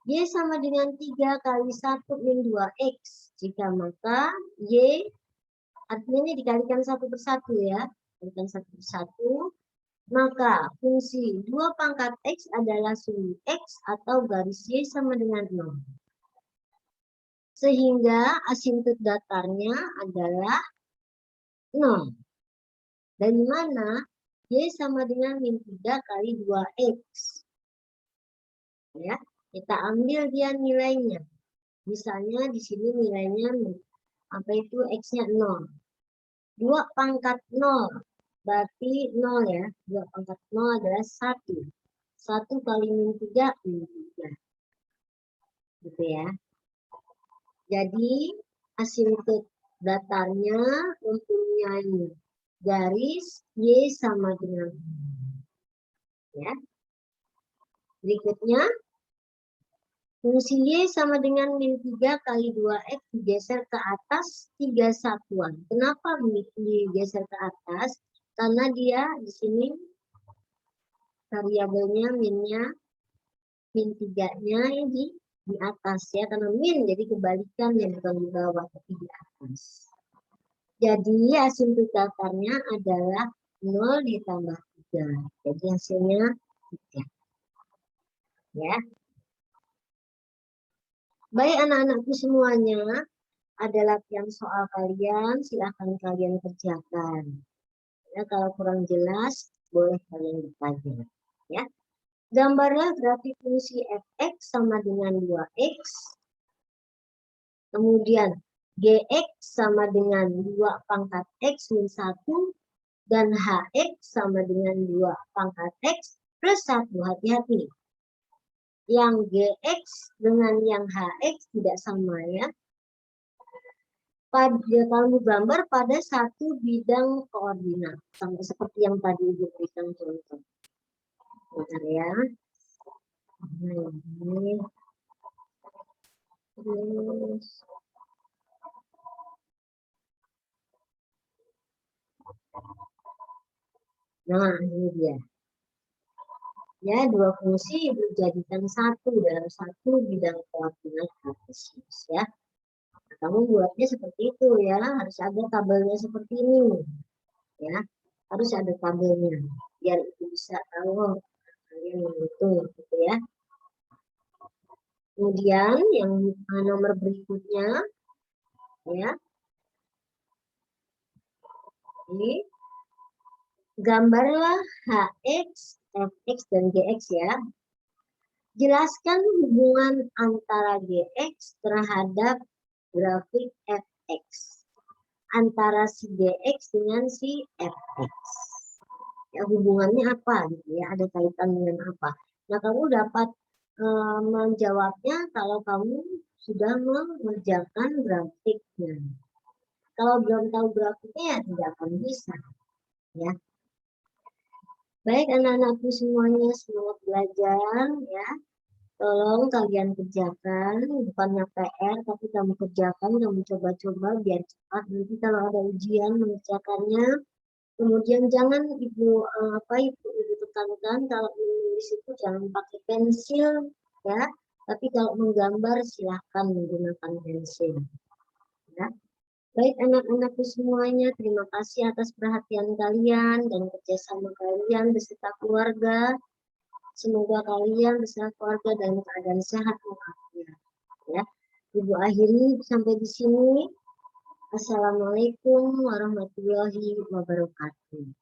Y sama dengan 3 kali 1 min 2X. Jika maka Y, artinya ini dikalikan 1 per 1 ya. Dikalikan 1 per 1. Maka fungsi 2 pangkat X adalah sum X atau garis Y sama dengan 0. Sehingga asimptot datarnya adalah 0. Dari mana? Y sama dengan min 3 kali 2X. Ya, kita ambil dia nilainya. Misalnya di sini nilainya apa itu X-nya 0. 2 pangkat 0 berarti 0 ya. 2 pangkat 0 adalah 1. 1 kali min 3 min 3. Gitu ya. Jadi asimptot datarnya mempunyai garis Y sama dengan 0. Ya. Berikutnya fungsi Y sama dengan min 3 kali 2X digeser ke atas 3 satuan. Kenapa digeser ke atas? Karena dia di sini variabelnya minnya, min 3-nya di atas ya. Karena min jadi kebalikan yang bukan di bawah tapi di atas. Jadi asimptot datarnya adalah 0 ditambah 3. Jadi hasilnya 3. Ya. Baik anak-anakku semuanya, ada latihan soal kalian, silahkan kalian kerjakan. Ya, kalau kurang jelas, boleh kalian bertanya. Ya. Gambarlah grafik fungsi fx sama dengan 2x. Kemudian gx sama dengan 2 pangkat x min 1. Dan hx sama dengan 2 pangkat x plus 1. Hati-hati. Yang gx dengan yang hx tidak sama ya. Kamu gambar pada satu bidang koordinat. Sama seperti yang tadi Ibu berikan contoh. Bentar ya. Ini. Terus. Nah, ini dia. Ya, dua fungsi Ibu jadikan satu dalam satu bidang koordinat kartesius ya. Nah, kamu buatnya seperti itu ya, harus ada tabelnya seperti ini. Ya, harus ada tabelnya biar itu bisa tahu kalian menghitung gitu ya. Kemudian yang nomor berikutnya ya. Ini gambarlah Hx, Fx dan Gx ya. Jelaskan hubungan antara Gx terhadap grafik Fx. Antara si Gx dengan si Fx. Ya, hubungannya apa gitu ya, ada kaitan dengan apa. Nah, kamu dapat menjawabnya kalau kamu sudah mengerjakan grafiknya. Kalau belum tahu grafiknya ya tidak akan bisa. Ya. Baik anak-anakku semuanya, semangat belajar ya. Tolong kalian kerjakan, bukannya PR, tapi kamu kerjakan, kamu coba-coba biar cepat. Nanti kalau ada ujian mengerjakannya, kemudian jangan ibu tekankan kalau menulis itu jangan pakai pensil ya, tapi kalau menggambar silahkan menggunakan pensil. Ya. Baik anak-anakku semuanya, terima kasih atas perhatian kalian dan kerjasama kalian beserta keluarga. Semoga kalian beserta keluarga dalam keadaan sehat walafiat. Ya, Ibu akhiri sampai di sini. Assalamualaikum warahmatullahi wabarakatuh.